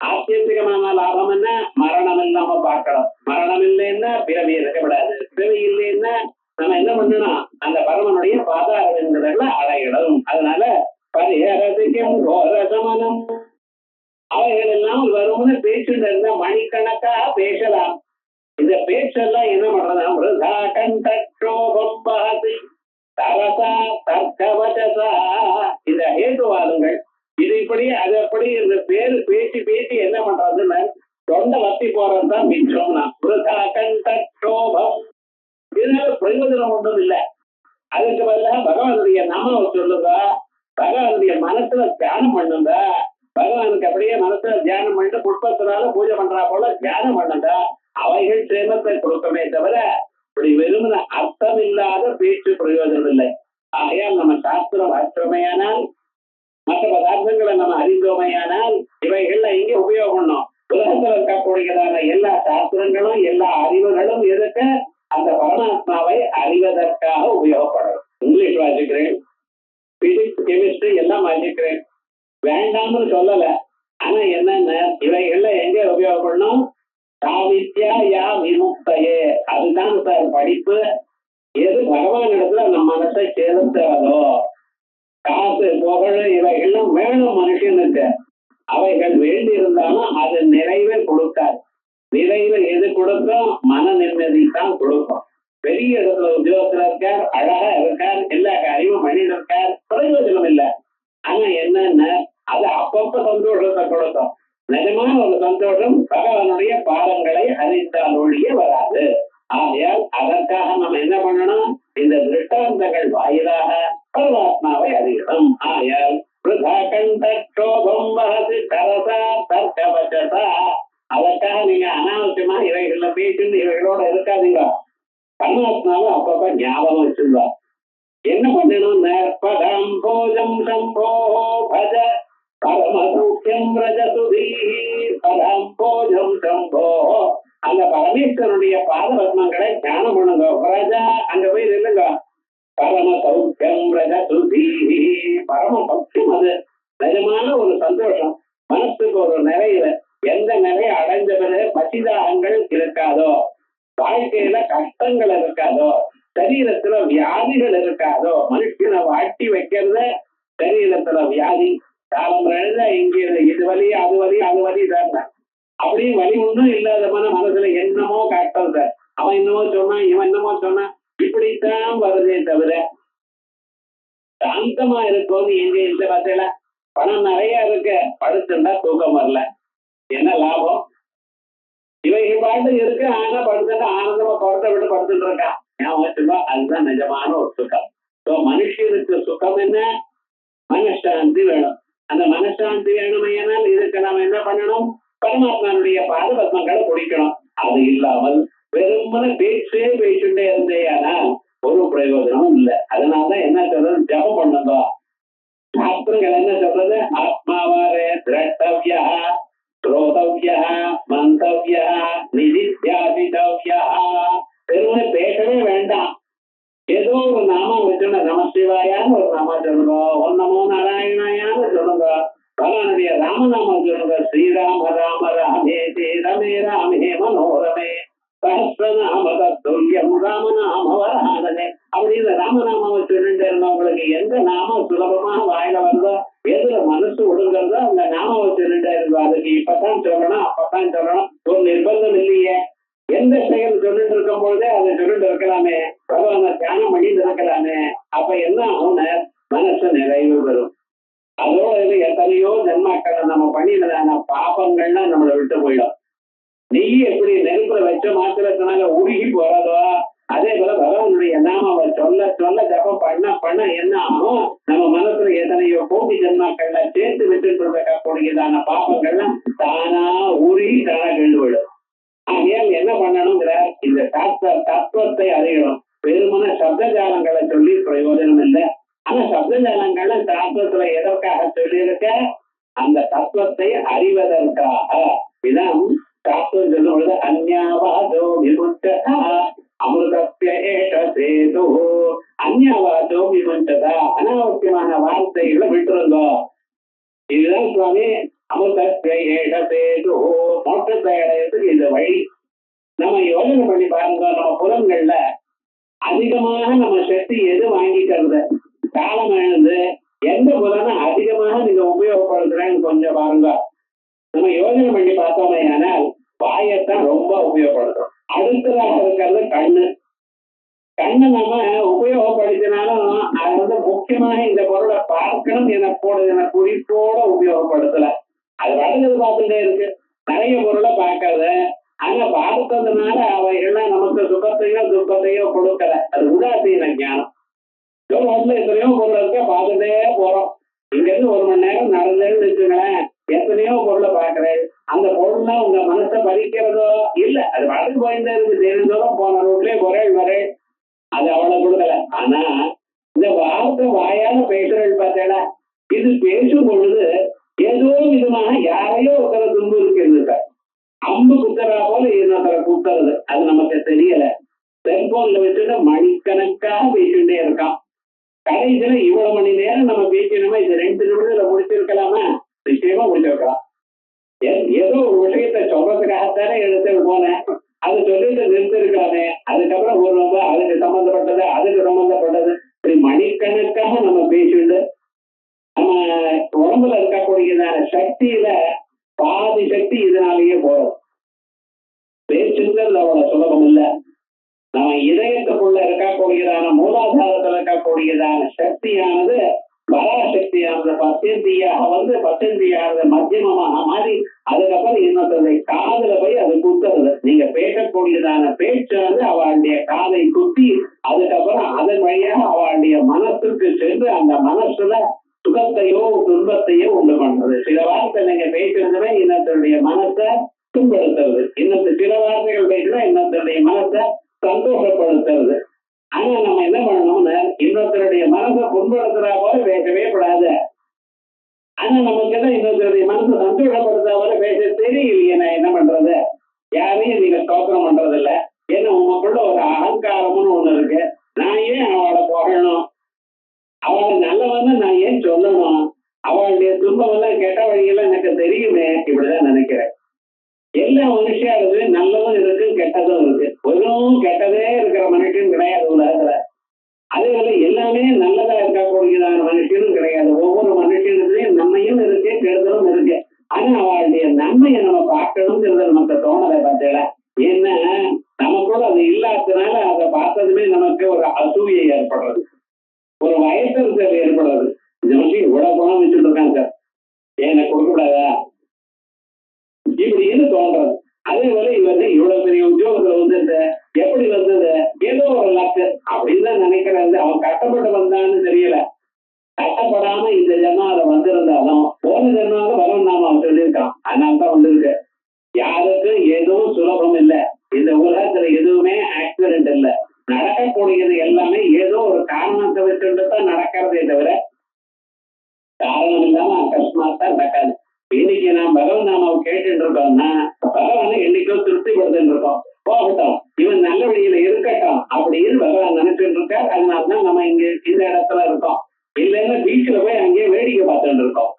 ஆத்தியந்திகமான லாபம் என்ன, மரணம் இல்லாம பார்க்கணும். மரணம் இல்லைன்னா பிறவி இருக்கப்படாது. பிறவி இல்லைன்னா நம்ம என்ன பண்ணணும், அந்த பரமனுடைய பாதாரங்களை அடையிடும். அதனால பரிஹரதிக்கும் கோரசமனம். அவைகள் எல்லாம் வரும்னு பேச்சுட்டு இருந்தா மணிக்கணக்கா பேசலாம். இந்த பேச்செல்லாம் என்ன பண்றதா, இந்த ஹேதுவாதங்கள் இது இப்படி அது அப்படி இந்த பேரு பேசி பேசி என்ன பண்றதுன்னு தொண்டை வத்தி போறதுதான் மிச்சம்னா. இதனால பிரயோஜனம் ஒன்றும் இல்லை. அதுக்கு பதிலாக பகவானுடைய நாம சொல்லுதா, பகவானுடைய மனசுல தியானம் பண்ணுதா, பகவானுக்கு அப்படியே மனசுல தியானம் பண்ணிட்டு புஷ்பத்தினால பூஜை பண்றா போல தியானம் பண்ணுதா, அவைகள் சேமத்தை கொடுக்கமே தவிர இப்படி வெறுமன அர்த்தம் இல்லாத பேச்சு பிரயோஜனம் இல்லை. ஆகையால் நம்ம சாஸ்திரம் அற்றமையானால், மற்ற பதார்த்தங்களை நம்ம அறிந்தோமையானால் இவைகள்ல இங்கே உபயோகம் பண்ணோம். உலகத்தில் இருக்கக்கூடியதான எல்லா சாஸ்திரங்களும் எல்லா அறிவுகளும் எதுக்கு, அந்த பரமாத்மாவை அறிவதற்காக உபயோகப்படும். இங்கிலீஷ் வாசிக்கிறேன், பிசிக்ஸ் கெமிஸ்ட்ரி எல்லாம் வாசிக்கிறேன், வேண்டாம்னு சொல்லல. ஆனா என்னென்ன இவைகள்ல எங்க உபயோகப்படணும், சாவித்யா யா விமுக்தையே, அதுதான் சார் படிப்பு. எது பகவான் இடத்துல நம்ம மனசை செலுத்தாதோ, காசு புகழ் இவைகள்லாம் வேணும் மனுஷனுக்கு. அவைகள் வேண்டி இருந்தாலும் அது நிறைவே கொடுக்காது. நிறைவு எது கொடுக்கும், மன நிம்மதி தான் கொடுக்கும். பெரிய இடத்துல உத்தியோகத்துல இருக்கார், அழகா இருக்கார், எல்லா காரியமும் பண்ணிட்டு இருக்கார், பிரயோஜனம் இல்லை. ஆனா என்னென்ன அது அப்பப்ப சந்தோஷத்தை கொடுக்கும். நிஜமான ஒரு சந்தோஷம் பகவானுடைய பாதங்களை அறிந்தால் ஒழிய வராது. ஆகையால் அதற்காக நம்ம என்ன பண்ணணும், இந்த திருஷ்டாந்தங்கள் வாயிலாக பரமாத்மாவை அறியணும். ஆகையால் அதற்காக நீங்க அனாவசியமா இவைகள்ல பேசிட்டு இவைகளோட இருக்காதீங்க. பரமாத்மாவை அப்பப்ப ஞாபகம் வச்சிருந்தா என்ன பண்ணணும், பரம் போஜம் சம்போ பஜ பரமசௌக்கியம் ரஜசுதீ பரம் போஜம் சம்போ. அந்த பரமேஸ்வரனுடைய பாதபத்மங்களை ஞானம் பண்ணுங்க. பிரஜா அங்க போய் நில்லுங்க. பரம சௌக்கியம் ரஜசுதீ, பரம சௌக்கியம் அது நிஜமான ஒரு சந்தோஷம், மனசுக்கு ஒரு நிறைவு. எந்த நிறைய அடைஞ்ச பிறகு பசிதாகங்கள் இருக்காதோ, வாழ்க்கையில கஷ்டங்கள் இருக்காதோ, சரீரத்துல வியாதிகள் இருக்காதோ. மனுஷனை வாட்டி வைக்கிறத சரீரத்துல வியாதி, காலம் எழுத இங்க இது வலி அது வலி அது வலி தான். அப்படியே வலி ஒன்றும் இல்லாதமான மனசுல என்னமோ கஷ்டம் சார், அவன் என்னமோ சொன்னான் இவன் என்னமோ சொன்னான், இப்படித்தான் வருதே தவிர சாந்தமா இருக்கும்னு எங்க இந்த பத்தில பணம் நிறைய இருக்கு, படுத்துட்டா தூக்கம் வரல, என்ன லாபம்? இவைகள் பாட்டு இருக்கு, ஆனா படுத்துட்டு ஆனந்தமா படுத்த விட்டு படுத்துட்டு இருக்கான். அதுதான் நிஜமான ஒரு சுகம். மனுஷனுக்கு சுகம் என்ன, மனசாந்தி வேணும். அந்த மனசாந்தி வேணுமையானால் இதுக்கு நாம என்ன பண்ணணும், பரமாத்மாவுடைய பாதபத்மங்களை குடிக்கணும். அது இல்லாமல் வெறுமன பேச்சே பேச்சுட்டே இருந்தேயானால் ஒரு பிரயோஜனமும் இல்லை. அதனாலதான் என்ன சொல்றது, ஜபம் பண்ணுங்க. சாஸ்திரங்கள் என்ன சொல்றது, ஆத்மாவாரே திரட்டவ்யா ஸ்ரோதவ்யா மந்தவ்யா நிதித்யாதிதவ்யா. பெருமை பேசவே வேண்டாம். ஏதோ ஒரு நாமம் வச்சுன்னா நமசிவாயான்னு ஒரு நாமம் சொல்லுங்க, ஒன்னமோ நாராயணாயான்னு சொல்லுங்க, பகவானுடைய ராமநாமம் சொல்லுங்க, ஸ்ரீராம ராம ராமே ரமே ராமே மனோரமே சஹஸ்ரநாம தத்துல்யம் ராமநாம வராதனே. அப்படின்னு ராமநாமம் சொல்லிட்டு இருந்தவங்களுக்கு எந்த நாமம் சுலபமாக வாயில வருதோ, எதுல மனசு ஒடுங்கிறதோ அந்த நாமம் சொல்லிட்டே இருந்தோம். அதுக்கு இப்ப எந்த செயல் சொல்லிட்டு இருக்கும் பொழுதே அதை சொல்லிட்டு இருக்கலாமே, பகவான தியானம் பண்ணிட்டு இருக்கலாமே, அப்ப என்ன ஆகும்னு மனசு நிறைவு பெறும். அதோட இது எத்தனையோ ஜென்மாக்களை நம்ம பண்ணினதான பாபங்கள்லாம் நம்மளை விட்டு போயிடும். நெய் எப்படி நெருப்புல வச்ச மாத்திரத்தினால உருகி போறதோ, அதே போல பகவானுடைய நாமாவை சொல்ல சொல்ல ஜபம் பண்ண என்ன ஆகும், நம்ம மனசுல எத்தனையோ கோடி ஜென்மாக்கள்ல சேர்த்து விட்டுட்டு இருக்கக்கூடியதான பாபங்கள்லாம் தானா உருகி தானா கண்டு விடும். ஆகையால் என்ன பண்ணணுங்கிற இந்த தத்துவத்தை அறியணும். வெறுமன சப்த ஜாலங்களை சொல்லி பிரயோஜனம் இல்லை. ஆனா சப்த ஜாலங்களை சாஸ்திரத்துல எதற்காக சொல்லியிருக்க, அந்த தத்துவத்தை அறிவதற்காக. இதான் சாஸ்திரம் சொல்லும் பொழுது அந்யாவாதோ விமுக்ததா அமிர்தஸ்ய ஏஷ சேது. அந்யாவாதோ விமுக்ததா, அனாவசியமான வார்த்தைகளை விட்டுருந்தோ. இதுதான் சுவாமி அமிர்தஸ்ய ஏஷ சேது, மோட்சத்தை அடையறதுக்கு இந்த வழி. நம்ம யோசனை பண்ணி பாருங்க, நம்ம புலன்கள்ல அதிகமாக நம்ம சக்தி எது வாங்கிக்கிறது, காலம் எழுந்து எந்த புலனை அதிகமாக நீங்க உபயோகப்படுத்துறேன்னு கொஞ்சம் பாருங்க. நம்ம யோசனை பண்ணி பார்த்தோமே ஆனால் வாயத்தான் ரொம்ப உபயோகப்படுத்துறோம். அடுத்ததாக இருக்கிறது கண்ணு. கண்ணை நம்ம உபயோகப்படுத்தினாலும் அது முக்கியமாக இந்த பொருளை பார்க்கணும் என குறிப்போட உபயோகப்படுத்தல. அது வளர்ந்தது பார்த்துட்டே இருக்கு, நிறைய பொருளை பார்க்கறது. ஆனா பார்த்ததுனால அவைகள்லாம் நமக்கு சுகத்தையோ துக்கத்தையோ கொடுக்கல. அது உதாசீன ஞானம். எத்தனையோ பொருள் இருக்க பார்த்துட்டே போறோம். இங்க இருந்து 1 மணி நேரம் நடந்தேன்னு வச்சுங்களேன், எத்தனையோ பொருளை பார்க்கிறேன். அந்த பொருள்னா உங்க மனசை பறிக்கிறதோ இல்ல, அது வளர்ந்து போயிட்டே இருக்கு. தெரிஞ்சோம் போன ரோட்லயே வரேன், அது அவ்வளவு கொடுக்கல. ஆனா இந்த வார்த்தை வாயால பேசுறது பார்த்தேடா, இது பேசும் பொழுது ஏதோ விதமாக யாரையோ ஒருத்தர துன்பு இருக்கிறது சார். அம்பு குத்துறா போல இன்னொருத்தர குத்துறது, அது நமக்கு தெரியல. செல்போன்ல வச்சுட்டு மணிக்கணக்காக பேசிட்டே இருக்கான். கடைசியில இவ்வளவு மணி நேரம் நம்ம பேசணுமா, இது 2 நிமிடத்துல முடிச்சிருக்கலாமா? நிச்சயமா முடிச்சிருக்கலாம். ஏதோ ஒரு விஷயத்த சொல்றதுக்காகத்தானே எடுத்து போனேன், அதை சொல்லிட்டு நிறுத்திருக்கானே. அதுக்கப்புறம் ஒரு அதுக்கு சம்பந்தப்பட்டது மணிக்கணக்காக நம்ம பேசிட்டு நம்ம உடம்புல இருக்கக்கூடியதான சக்தியில பாதி சக்தி இதனாலேயே போறோம். பேச்சுங்கிறது அவ்வளவு சுலபம் இல்லை. நம்ம இதயத்துக்குள்ள இருக்கக்கூடியதான மூலாதாரத்தில் இருக்கக்கூடியதான சக்தியானது பராசக்தியானது பத்தந்தியானது மத்தியமமாக மாறி அதுக்கப்புறம் இன்னொருத்தரை காதுல போய் அது குத்துறது. நீங்க பேசக்கூடியதான பேச்சானது அவளுடைய காதை குத்தி அதுக்கப்புறம் அதன் வழியாக அவளுடைய மனசுக்கு சென்று அந்த மனசுல சுகத்தையோ துன்பத்தையோ உண்டு பண்றது. சில வார்த்தை நீங்க பேசுறதுமே இன்னொருத்தருடைய மனசை துன்படுத்துறது, சில வார்த்தைகள் பேசுனா இன்னொருத்தருடைய மனசை சந்தோஷப்படுத்துறது. ஆனா நம்ம என்ன பண்ணணும்னு இன்னொருத்தருடைய மனசை புண்படுத்துறா போல பேசவே கூடாது. ஆனா நமக்கு என்ன இன்னொருத்தருடைய மனசை சந்தோஷப்படுத்துறா போல பேச தெரியலையே, நான் என்ன பண்றது? யாரையும் நீங்க ஸ்தோத்திரம் பண்றது இல்ல. ஏன்னா உங்களுக்குள்ள ஒரு அகங்காரம்னு ஒண்ணு இருக்கு. நான் ஏன் அவளை புகழணும், அவளை நல்லவன்னு நான் ஏன் சொல்லணும், அவளுடைய துன்பம் எல்லாம் கெட்ட வழியெல்லாம் எனக்கு தெரியுமே, இப்படிதான் நினைக்கிறேன். எல்லா மனுஷியாவது நல்லதும் இருக்கு கெட்டதும் இருக்கு. ஒன்றும் கெட்டதே இருக்கிற மனுஷன் கிடையாது உலகத்துல. அதே போல எல்லாமே நல்லதா இருக்கக்கூடியதான மனுஷனும் கிடையாது. ஒவ்வொரு மனுஷனுக்குலயும் நன்மையும் இருக்கு கெடுதலும் இருக்கு. ஆனா அவளுடைய நன்மையை நம்ம பார்க்கணுங்கிறத நமக்கு தோணலை பார்த்தேல. ஏன்னா நமக்குள்ள அது இல்லாததுனால அதை பார்த்ததுமே நமக்கு ஒரு அசூயை ஏற்படுறது, ஒரு வயசல் ஏற்படுறது. இந்த மனுஷன் இவ்வளவு குணம் வச்சுட்டு இருக்காங்க சார், எனக்கு கொடுக்க கூடாதா இப்படின்னு தோன்றது. அதே போல இவரு இவ்வளவு பெரிய உத்தியோகத்துல வந்து எப்படி வந்தது, ஏதோ ஒரு லக்கு அப்படின்னு தான் நினைக்கிறது. அவன் கஷ்டப்பட்டு வந்தான்னு தெரியல. கஷ்டப்படாம இந்த ஜென்மாவில வந்திருந்தாலும் போன ஜென்மாவில வரும் நாம அவன் சொல்லியிருக்கான், அதனால்தான் வந்திருக்கு. யாருக்கும் எதுவும் சுலபம் இல்லை. இந்த உலகத்துல எதுவுமே ஆக்சிடென்ட் இல்லை. நடக்கக்கூடியது எல்லாமே ஏதோ ஒரு காரணத்தை வச்சுட்டு தான் நடக்கிறதே தவிர காரணம் இல்லாம அகஸ்மாத்தா நடக்காது. இன்னைக்கு நான் பகவன் நாமாவை கேட்டுட்டு இருக்கோம்னா பகவானை என்னைக்கோ திருப்திப்படுத்திட்டு இருக்கோம். போகட்டும், இவன் நல்ல வழியில இருக்கட்டும் அப்படின்னு பகவான் நினைச்சுட்டு இருக்கார். அதனாலதான் நம்ம இங்க இந்த இடத்துல இருக்கோம். இல்லைன்னா பீச்சில் போய் அங்கேயே வேடிக்கை பார்த்துட்டு இருக்கோம்.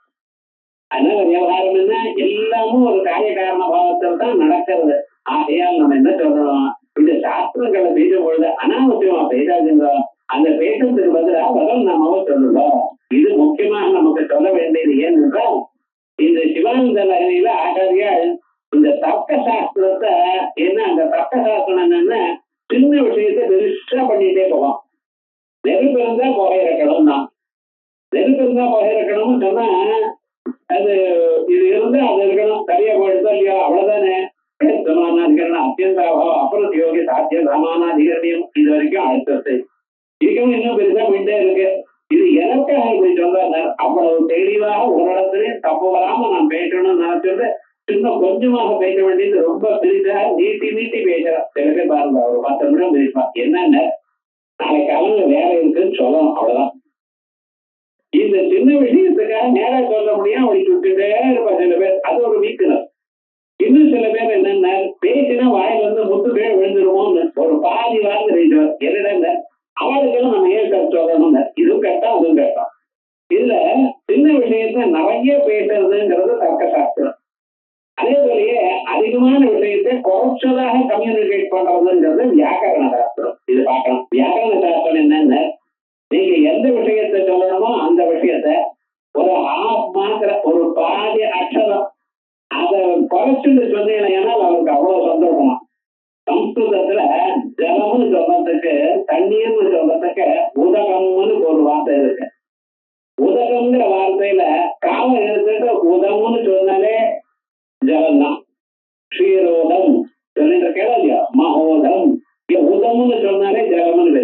அதனால விவகாரம் என்ன, எல்லாமும் ஒரு காரிய காரண பாவத்தில் தான் நடக்கிறது. ஆகையால் நம்ம என்ன சொல்லணும், இந்த சாஸ்திரங்களை பேசும் பொழுது அனாவசியமா பேசாதுங்க. அந்த பேசுறதுக்கு பதிலாக பகவன் நாமாவை சொல்லுவோம். இது முக்கியமாக நமக்கு சொல்ல வேண்டியது. ஏனென்றால் இந்த சிவானந்த லகரியில ஆச்சாரியால் இந்த தர்க்க சாஸ்திரத்தை என்ன, அந்த தர்க்க தர்க்கசாஸ்திரம் என்னன்னா சின்ன விஷயத்தை பெருசா பண்ணிட்டே போவான். நெருப்பு இருந்தா புகை இருக்கணும் தான். நெருப்பு இருந்தா புகை இருக்கணும்னு சொன்னா அது இது இருந்தா அது இருக்கணும். சரியா போயிடுதோ இல்லையா அவ்வளவுதானே. சமானாதிகரணம் அத்தியந்தாபாவம் அப்புறம் யோகி சாத்தியம் சமானாதிகரணியம் இது வரைக்கும் அடுத்தது இதுக்கும் இன்னும் பெருசா போயிட்டே இருக்கு. இது எனக்காக இப்படி சொல்றாங்க. அவ்வளவு தெளிவாக ஒரு இடத்துலயும் தப்பு வராம நான் பேசணும்னு நினைச்சது இன்னும் கொஞ்சமாக பேச வேண்டியது ரொம்ப பெரிதாக நீட்டி நீட்டி பேசுறேன். சில பேர் பாருங்க ஒரு 10 நிமிடம் பேசுவான். என்னென்ன நாளைக்கு அவங்க வேலை இருக்குன்னு சொல்லணும் அவ்வளவுதான். இந்த சின்ன விஷயத்துக்காக நேரா சொல்ல முடியும் அவளுக்கு விட்டுட்டே இருப்பா சில பேர். அது ஒரு வீக்னஸ். இன்னும் சில பேர் என்னென்ன பேசினா வாயில வந்து முத்து பேர் விழுந்துருமோன்னு ஒரு பாதி வார்த்தை பேசுவார். என்னடா அவளுக்கெல்லாம் நம்ம ஏன் சொல்லணும்னு இதுவும் கேட்டோம் அதுவும் கேட்டோம். இதுல சின்ன விஷயத்த நிறைய பேசுறதுங்கிறது தர்க்க சாஸ்திரம். அதே போலயே அதிகமான விஷயத்தை குறைச்சதாக கம்யூனிகேட் பண்றதுங்கிறது வியாக்கரண சாஸ்திரம். இது பார்க்கணும். வியாக்கரண சாஸ்திரம் என்னன்னு நீங்க எந்த விஷயத்த சொல்லணுமோ அந்த விஷயத்த ஒரு மாத்திர ஒரு பாதி அக்ஷரம் அதை குறைச்சுட்டு சொன்னீங்கன்னா அவருக்கு அவ்வளவு சந்தோஷமா. சம்ஸ்கிருதத்துல ஜலம்னு சொல்றதுக்கு தண்ணீர்னு சொல்றதுக்கு உதகம்னு ஒரு வார்த்தை இருக்கு. உதகம்ங்கிற வார்த்தையில காலம் எடுத்துட்டு உதம்னு சொன்னாலே ஜலம்தான். ஸ்ரீரோதம் சொல்லிட்டு கேள்வியா மகோதம் உதம்னு சொன்னாலே ஜலம்னு.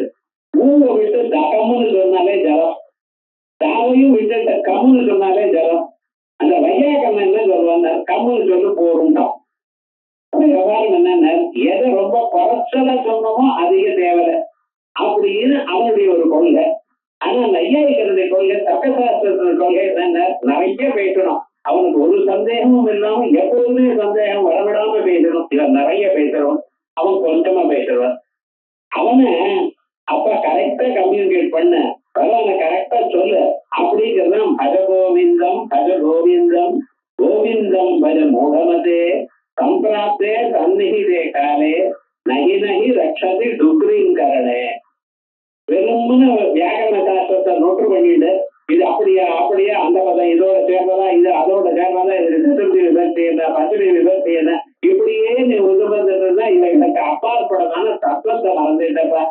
ஊரை விட்டு தகம்னு சொன்னாலே ஜலம். தாவையும் விட்டு கம்முன்னு சொன்னாலே ஜலம். அந்த வையாக்கம்மன் என்ன சொல்லுவாங்க கம்முன்னு சொல்லி போருண்டான். விவகாரம் என்னன்னா எதை ரொம்ப குறைச்சலா சொன்னமோ அதிக தேவை அப்படின்னு அவனுடைய ஒரு கொள்கை. ஆனா நையாயிக்கருடைய கொள்கை தர்க்கசாஸ்திரத்தினுடைய கொள்கை என்னன்னா நிறைய பேசணும். அவனுக்கு ஒரு சந்தேகமும் இல்லாம எப்போதுமே சந்தேகம் வரவிடாம பேசணும். இவன் நிறைய பேசுறவன் அவன் கொஞ்சமா பேசுறவன். அவனை அப்ப கரெக்டா கம்யூனிகேட் பண்ண பகவான கரெக்டா சொல்லு அப்படிங்கிறதான் பஜ கோவிந்தம் பஜ கோவிந்தம் கோவிந்தம் பஜ மூடமதே சம்பிராப்தே சந்நிகிதே காலே நகி நகி ரக்ஷதி டுக்ரீங்கரணே. வெறும்னு வியாக்கரண சாஸ்திரத்தை நோட்டு பண்ணிட்டு இது அப்படியா அப்படியா அந்த பதம் இதோட சேர்ந்ததா இது அதோட சேர்ந்ததா இது சதுர்த்தி விபக்தி என்ன பஞ்சமி விபக்தி என்ன இப்படியே நீ உருவதுன்னா இவங்களுக்கு அப்பாற்படமான தத்துவத்தை மறந்துட்டப்பா.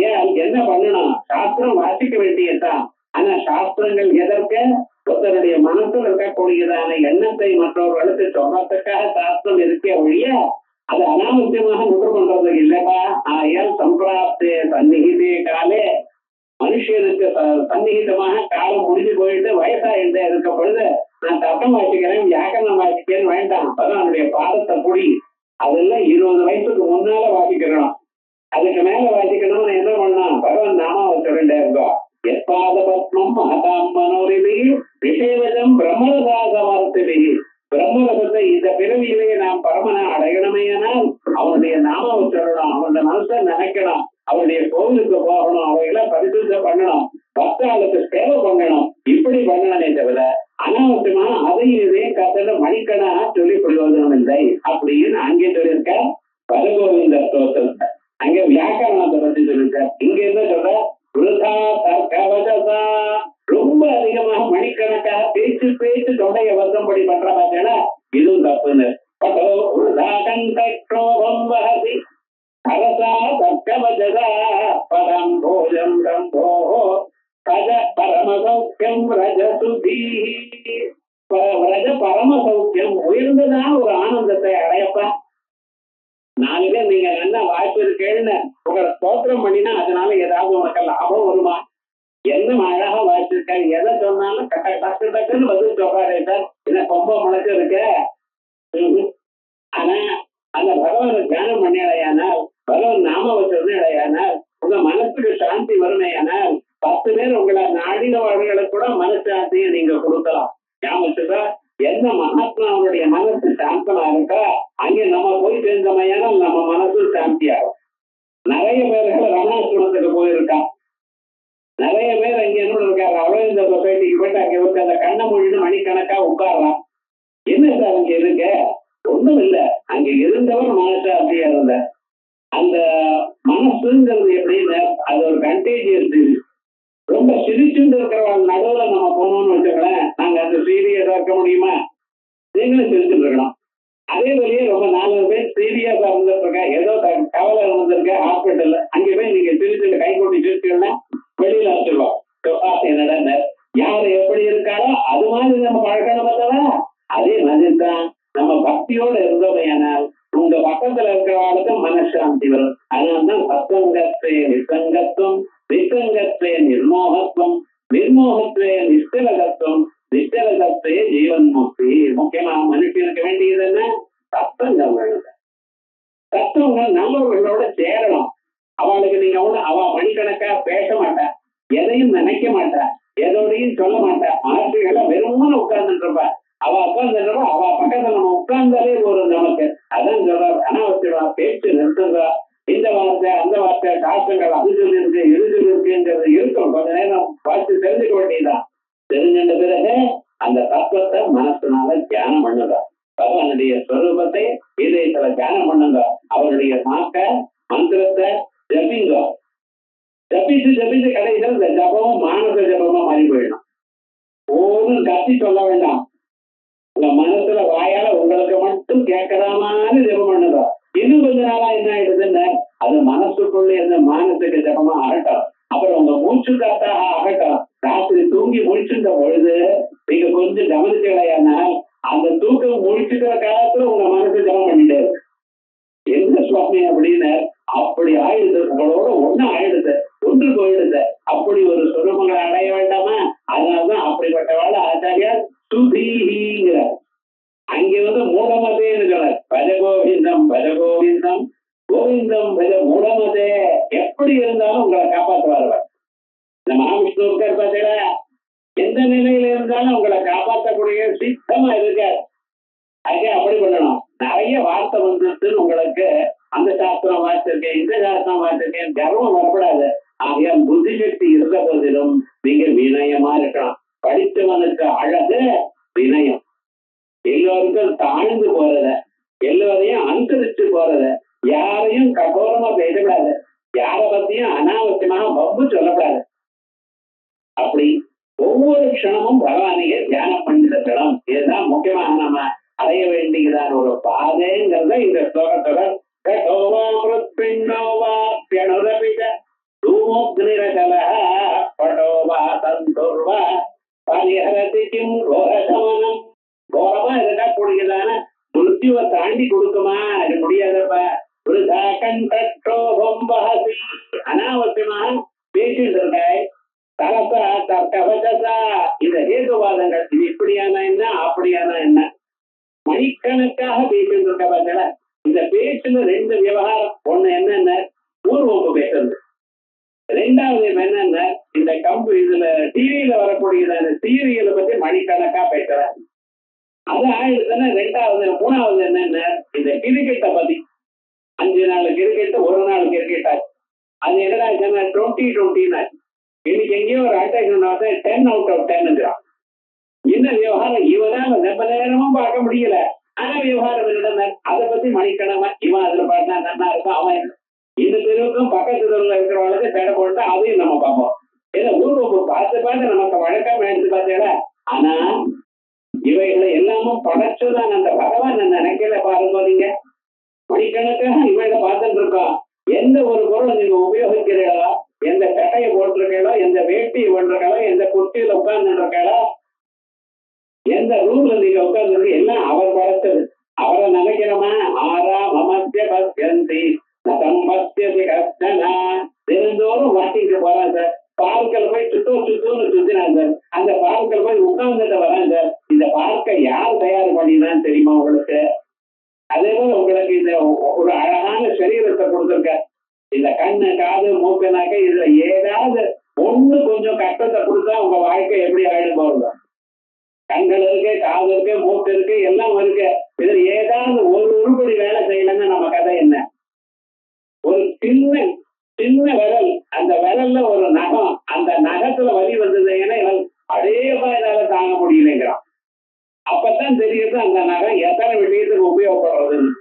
ஏன் என்ன பண்ணணும் சாஸ்திரம் வாசிக்க வேண்டியதுதான். ஆனா சாஸ்திரங்கள் எதற்கு ஒருத்தருடைய மனசுல இருக்கக்கூடியதான எண்ணத்தை மற்றவர்களுக்கு சொல்றதுக்காக சாஸ்திரம் இருக்க ஒழிய அது அனாவசியமாக நுகர் பண்றது இல்லப்பா. ஆயால் சம்பிராப்தே சந்நிகிதே காலே மனுஷனுக்கு சந்நிகிதமாக காலம் முடிஞ்சு போயிட்டு வயசாகிட்டே இருக்க பொழுது நான் தர்க்கம் வாசிக்கிறேன் வியாக்கரணம் வாசிக்கிறேன்னு வேண்டாம். அவனுடைய பாதத்தை புடி. அதெல்லாம் 20 வயசுக்கு முன்னால வாசிக்கிறோம். அதுக்கு மேல வாசிக்கணும்னு என்ன பண்ணா பகவான் நாமாவை சொல்லிட்டே இருக்கோம். எப்பாத பத்மம் மகதாம் மனோரிபி விஷயவதம் பிரம்மரதாச வார்த்தைபி. பிரம்மரதத்தை இந்த பிறவியிலேயே நாம் பரமனை அடையணுமேனால் அவனுடைய நாமாவை சொல்லணும். அவனுடைய மனசை நினைக்கணும். அவருடைய கோவிலுக்கு போகணும். அவைகளை பரிசுத்தம் பண்ணணும். பக்தாளுக்கு சேவை பண்ணணும். இப்படி பண்ணணுமே தவிர அனாவசியமா அதையும் இதையும் கத்தல மணிக்கணா சொல்லிக் கொள்வதும் இல்லை அப்படின்னு அங்கே சொல்லியிருக்க பரகோவிந்த ஸ்தோத்திரத்தை. அங்க வியாக்கரணத்தை பற்றி சொல்லிருக்க. இங்க என்ன சொல்ற ரொம்ப அதிகமாக மணிக்கணக்காக பேச்சு பேச்சு தொடைய வசம்படி பண்ற பார்த்தேன்னா இதுவும் தப்புன்னு அரசா தர்க்கவஜதா பரம் போஜம் ரம்போ ரஜ பரமசௌக்கியம் ரஜசுதி. ரஜ பரமசௌக்கியம் உயர்ந்ததான ஒரு ஆனந்தத்தை அடையப்பா. 4 பேர் நீங்க நல்லா வாய்ப்பு இருக்கேன்னு உங்களை ஸ்தோத்திரம் பண்ணினா அதனால ஏதாவது உனக்கு லாபம் வருமா? என்ன அழகா வாய்ச்சிருக்க எதை சொன்னாலும் டக்கு டக்குன்னு பதில் சொல்றாரு சார். என்ன ரொம்ப முளைச்சு இருக்க. ஆனா அந்த பகவானை தியானம் பண்ணிடையானால் பகவான் நாம வச்சிருந்தையானால் உங்க மனசுக்கு சாந்தி வருமையானால் 10 பேர் உங்களை நாடினவர்களுக்கு கூட மனசாந்தியை நீங்க கொடுக்கலாம். ஞாபகத்துக்கா என்ன மகாத்மாவுடைய மனசு சாந்தமா இருக்கா அங்கே நம்ம போய் சேர்ந்தமையானால் நம்ம மனசு சாந்தியாகும். நிறைய பேர்கள் ரமணாசிரமத்துக்கு போயிருக்கான். நிறைய பேர் அங்க என்ன இருக்காரு அரவிந்த சொசைட்டிக்கு போயிட்டு அங்க வந்து அந்த கண்ண மொழின்னு மணிக்கணக்கா உட்காரலாம். என்ன சார் அங்க இருக்க? ஒண்ணும் இல்ல. அங்க இருந்தவர் மனசா அப்படியே இருந்த அந்த மனசுங்கிறது எப்படின்னு அது ஒரு கண்டேஜியஸ் டிசீஸ். ரொம்ப சிரிச்சுட்டு இருக்கிறவங்க நடுவுல நம்ம போனோம்னு வச்சுக்கலாம். நாங்க அந்த சீரியஸா இருக்க முடியுமா? நீங்களும் சிரிச்சுட்டு இருக்கணும். அதே வழியே ரொம்ப 4 பேர் சீரியஸா இருந்துட்டு இருக்கா பக்கத்துல இருக்கிறவாளுக்கு மனசாந்தி வரும். அதனால்தான் சத்சங்கத்வே நிசங்கத்துவம், நிசங்கத்வே நிர்மோகத்துவம், நிர்மோகத்வே நிஷ்கலகத்துவம், நிஷ்கலகத்வே ஜீவன் முக்தி. முக்கியமா மனுஷனுக்கு வேண்டியது என்ன? சத்தங்கம் வேணும். சத்தவங்கள் நல்லவர்களோட சேரணும். அவளுக்கு நீங்க அவ மணிக்கணக்கா பேச மாட்டா, எதையும் நினைக்க மாட்டா, எதோடையும் சொல்ல மாட்டா. ஆட்சிகளை வெறுமனு உட்கார்ந்துட்டு இருப்பா. அவ உட்கார்ந்துருப்பா, அவ பக்கத்துல நம்ம உட்கார்ந்தாலே ஒரு நமக்கு அதான் சொல்றாரு, அனாவசியமா பேச்சு நிறுத்துறா. இந்த வார்த்தை அந்த வார்த்தை சாஸ்திரங்கள் அது சொல்லிருக்கு இது சொல்லிருக்குங்கிறது இருக்கும். கொஞ்ச நேரம் பார்த்து தெரிஞ்சுக்க வேண்டியதுதான். தெரிஞ்சின்ற பிறகு அந்த தத்துவத்தை மனசுனால தியானம் பண்ணுதா. பகவானுடைய ஸ்வரூபத்தை இதயத்துல தியானம் பண்ணுங்க. அவருடைய நாக்க மந்திரத்தை ஜபிங்க. ஜபிச்சு ஜபிச்சு கடைசியில் இந்த ஜபமும் மானச ஜபமா மாறி போயிடும். ஒன்றும் கத்தி சொல்ல வேண்டாம். உங்க மனசுல வாயால உங்களுக்கு மட்டும் கேட்கற மாதிரி ஜபம் பண்ணுங்க. இன்னும் கொஞ்ச நாளா என்ன ஆயிடுதுன்னு அது மனசுக்குள்ள இருந்த மானத்துக்கு ஜபமா ஆகட்டும். அப்புறம் உங்க மூச்சு காத்தாக ஆகட்டும். ராத்திரி தூங்கி முடிச்சுட்ட பொழுது நீங்க கொஞ்சம் கவனிச்சலையானால் அந்த தூக்கம் முடிச்சுக்கிற காலத்துல உங்க மனசு ஜபம் பண்ணிட்டே இருக்கு. எந்த சுவாமி அப்படின்னு அப்படி ஆயிடுது. உங்களோட ஒண்ணு ஆயிடுது, ஒன்று போயிடுது. அப்படி ஒரு சுரமங்களை அடைய வேண்டாமா? அதனாலதான் அப்படிப்பட்டவாள் ஆச்சாரியார் சுதீங்கிறார். அங்க மூடமதே இருக்கிறார். பஜகோவிந்தம் பஜகோவிந்தம் கோவிந்தம் பஜ மூடமதே. எப்படி இருந்தாலும் உங்களை காப்பாற்றுவார். இந்த மகாவிஷ்ணு இருக்கார் பார்த்தீங்களா, எந்த நிலையில இருந்தாலும் உங்களை காப்பாற்றக்கூடிய சித்தமா இருக்கார். அதுக்கே அப்படி பண்ணணும். நிறைய வார்த்தை வந்துருச்சுன்னு உங்களுக்கு அந்த சாஸ்திரம் வாசிச்சிருக்கேன், இந்த சாஸ்திரம் வாசிச்சிருக்கேன், கர்வம் வரப்படாது. ஆகையால் புத்தி சக்தி இருந்த போதிலும் நீங்க வினயமா இருக்கணும். படித்தவனுக்கு அழகு வினயம். எல்லோருக்கும் தாழ்ந்து போறத, எல்லோரையும் அனுசரிச்சு போறத, யாரையும் கடோரமா பேசக்கூடாது, யார பத்தியும் அனாவசியமாக வம்பு சொல்லக்கூடாது. அப்படி ஒவ்வொரு க்ஷணமும் பகவானையே தியானம் பண்ணிருக்கணும். இதுதான் முக்கியமாக நம்ம அடைய வேண்டியதான ஒரு பாதைங்கிறத இந்த ஸ்லோகத்தோட கோரமா இருக்கக்கூடியதான மிருத்யுவை தாண்டி கொடுக்குமா? அது முடியாதப்ப. அனாவசியமா பேசிட்டு இருக்காய். தரப்பா தர்க்கவசா இந்த ஹேதுவாதங்கள், இது இப்படியான என்ன அப்படியான என்ன மணிக்கணக்காக பேசிட்டு இருக்க பார்த்தா. இந்த பேச்சுல ரெண்டு விவகாரம். ஒண்ணு என்னென்ன பூர்வம்பு பேசுறது, ரெண்டாவது என்னென்ன இந்த கம்பு இதுல டிவியில வரக்கூடியதான சீரியலை பத்தி மணிக்கணக்கா பேசுறேன். அது ஆயிடுச்சுன்னா ரெண்டாவது. மூணாவது என்னென்ன இந்த கிரிக்கெட்டை பத்தி. 5 நாள் கிரிக்கெட், ஒரு நாள் கிரிக்கெட் ஆச்சு. அது என்னடா 20-20 இன்னைக்கு எங்கேயோ ஒரு அட்டாக் 10 out of 10 என்ன விவகாரம்? இவனால ரொம்ப நேரமும் பார்க்க முடியல. ஆனா விவகாரம் என்னன்னா அதை பத்தி மணிக்கணமா இவன் அதுல பாட்டினா நன்னா இருக்கும், அவன் இந்த தெருவுக்கும் பக்கத்து தெருவில் இருக்கிறவங்களுக்கு தேட போட்டா அதையும் நம்ம பார்ப்போம். ஏன்னா ஊருக்கு பார்த்து பார்த்து நமக்கு வழக்கமா எடுத்து பார்த்தேடா. ஆனா இவைகளை எல்லாமும் படைச்சுதான் அந்த பகவான் நினைக்கல. பாருங்க, நீங்க மணிக்கணக்காக இவைகளை பார்த்துட்டு இருக்கோம். எந்த ஒரு பொருளை நீங்க உபயோகிக்கிறீங்களோ, எந்த சட்டையை போட்டிருக்கீங்களோ, எந்த வேட்டியை போட்டிருக்காளோ, எந்த குட்டியில உட்கார்ந்து இருக்காளோ, எந்த ரூம்ல நீங்க உட்கார்ந்து எல்லாம் அவர் படைச்சது. அவரை நினைக்கிறோமா? ஆரா மமத்திய பஸ்யந்தி நம்பத்தியது கஷ்டனா. தினந்தோறும் வாக்கிங்கு போறான் சார். பார்க்கல் போய் சுத்தூன்னு சுத்தினான் சார். அந்த பார்க்கல் போய் உட்கார்ந்துட்டு வரான் சார். இந்த பார்க்கை யார் தயார் பண்ணினான்னு தெரியுமா உங்களுக்கு? அதே போல உங்களுக்கு இந்த ஒரு அழகான சரீரத்தை கொடுத்துருக்க. இந்த கண்ணு காது மூக்கு நாக்க இதுல ஏதாவது ஒண்ணு கொஞ்சம் கஷ்டத்தை கொடுத்தா உங்க வாழ்க்கை எப்படி ஆயிடும் போகுது? கண்கள் இருக்கு, காது இருக்கு, மூக்கு இருக்கு, எல்லாம் இருக்கு. இதுல ஏதாவது ஒரு உருப்படி வேலை செய்யலன்னா நம்ம கதை என்ன? ஒரு சின்ன சின்ன விரல், அந்த விரல்ல ஒரு நகம், அந்த நகத்துல வலி வந்தது. ஏன்னா அதேவா என்னால தாங்க முடியலைங்கிறான். அப்பதான் தெரியுது அந்த நகம் எத்தனை விஷயத்துக்கு உபயோகப்படுறதுன்னு.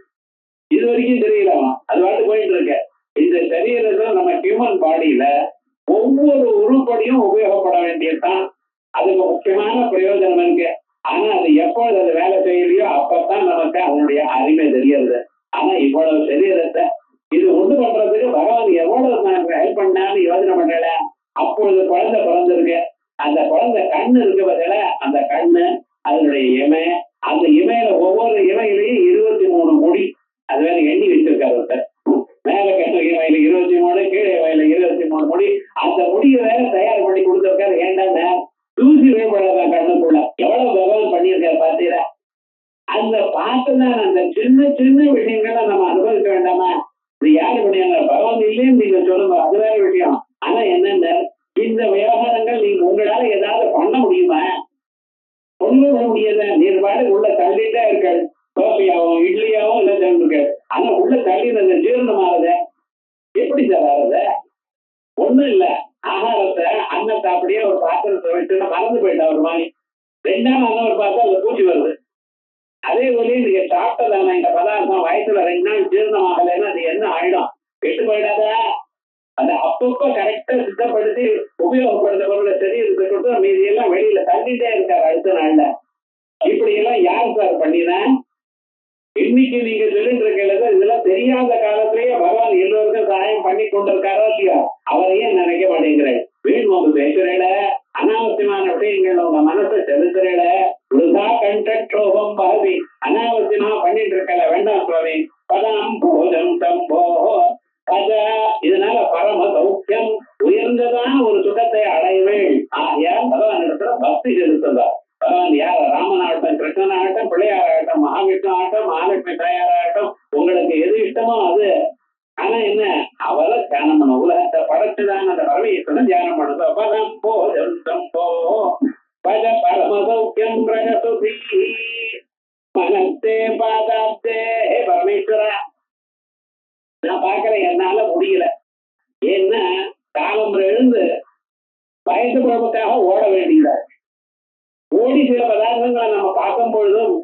இது வரைக்கும் தெரியலாமா? அது வாட்டு போயிட்டு இருக்க. இந்த சரீரத்துல நம்ம ஹியூமன் பாடியில ஒவ்வொரு உருப்படியும் உபயோகப்பட வேண்டியதுதான். அதுக்கு முக்கியமான பிரயோஜனம் இருக்கு. ஆனா அது எப்பொழுது அது வேலை செய்யலையோ அப்பதான் நமக்கு அதனுடைய அருமை தெரியாது. ஆனா இவ்வளவு சரீரத்தை இது ஒண்ணு பண்றதுக்கு பகவான் எவ்வளவு ஹெல்ப் பண்ணான்னு யோசனை பண்ணல. அப்பொழுது குழந்தை பிறந்திருக்கு. அந்த குழந்தை கண்ணு இருக்கு பதில, அந்த கண்ணு அதனுடைய இமை, அந்த இமையில ஒவ்வொரு இமையிலையும் 23 முடி. அது வேற எண்ணி வச்சு தள்ளினது ஜீரணமாகுது. எப்படி சார் ஆகுது? ஒண்ணும் இல்ல. ஆகாரத்தை அன்னத்தை அப்படியே ஒரு பாத்திரத்தை வச்சு மறந்து போயிட்டா ஒரு மாதிரி. 2 நாள் அன்னம் பார்த்தா அதுல பூச்சி வருது. அதே போல நீங்க சாப்பிட்டதான இந்த பதார்த்தம் வயசுல 2 நாள் ஜீரணம் ஆகலைன்னா அது என்ன ஆயிடும்? கெட்டு போயிடாதா? அதை அப்பப்ப கரெக்டா சுத்தப்படுத்தி உபயோகப்படுத்த பொருளை சரீரத்துக்கு கொடுத்து மீதி எல்லாம் வெளியில தள்ளிட்டே இருக்காரு அடுத்த நாள்ல. இப்படி எல்லாம் யார் சார் பண்ணினா? இன்னைக்கு நீங்க சொல்லிட்டு இருக்கிறது இதெல்லாம் தெரியாத காலத்திலேயே பகவான் எல்லோருக்கும் சகாயம் பண்ணி கொண்டிருக்காரோ இல்லையா? அவரையே நினைக்க மாட்டேங்கிறேன். வீண் வந்து பேசுறேட, அனாவசியமான விஷயங்கள் உங்க மனசை செலுத்துறேட, விருதா கண்டோகம் பாதி அனாவசியமா பண்ணிட்டு இருக்கல. வேண்டாம் சுவாமி. பதாம் போஜம் தம்போ பத, இதனால பரம சௌக்கியம் உயர்ந்ததான ஒரு சுகத்தை அடைவேள். யார் பகவான் இடத்துல பக்தி செலுத்துதா? பகவான் யார்? ராமனாகட்டும், கிருஷ்ணனாகட்டும், பிள்ளையாராகட்டும், மகாவிஷ்ணு ஆகட்டும், மகாலட்சுமி தாயாராகட்டும், உங்களுக்கு எது இஷ்டமோ அது. ஆனா என்ன? அவரை தியானம் பண்ண, உலகத்தை படைச்சுதான் அந்த பரமேஸ்வரன் தியானம் பண்ணுதோ. பதம் போஜம் தம்போ பத பரம சௌக்கியம் பிரகசுதி மனத்தே பாதாப்தே. பரமேஸ்வரா, நான் பாக்குறேன், என்னால முடியல. ஏன்னா காலம் எழுந்து வயசு குழம்புக்காக ஓட வேண்டியதா. ஓடி சில பதார்த்தங்களை நம்ம பார்க்கும் பொழுதும்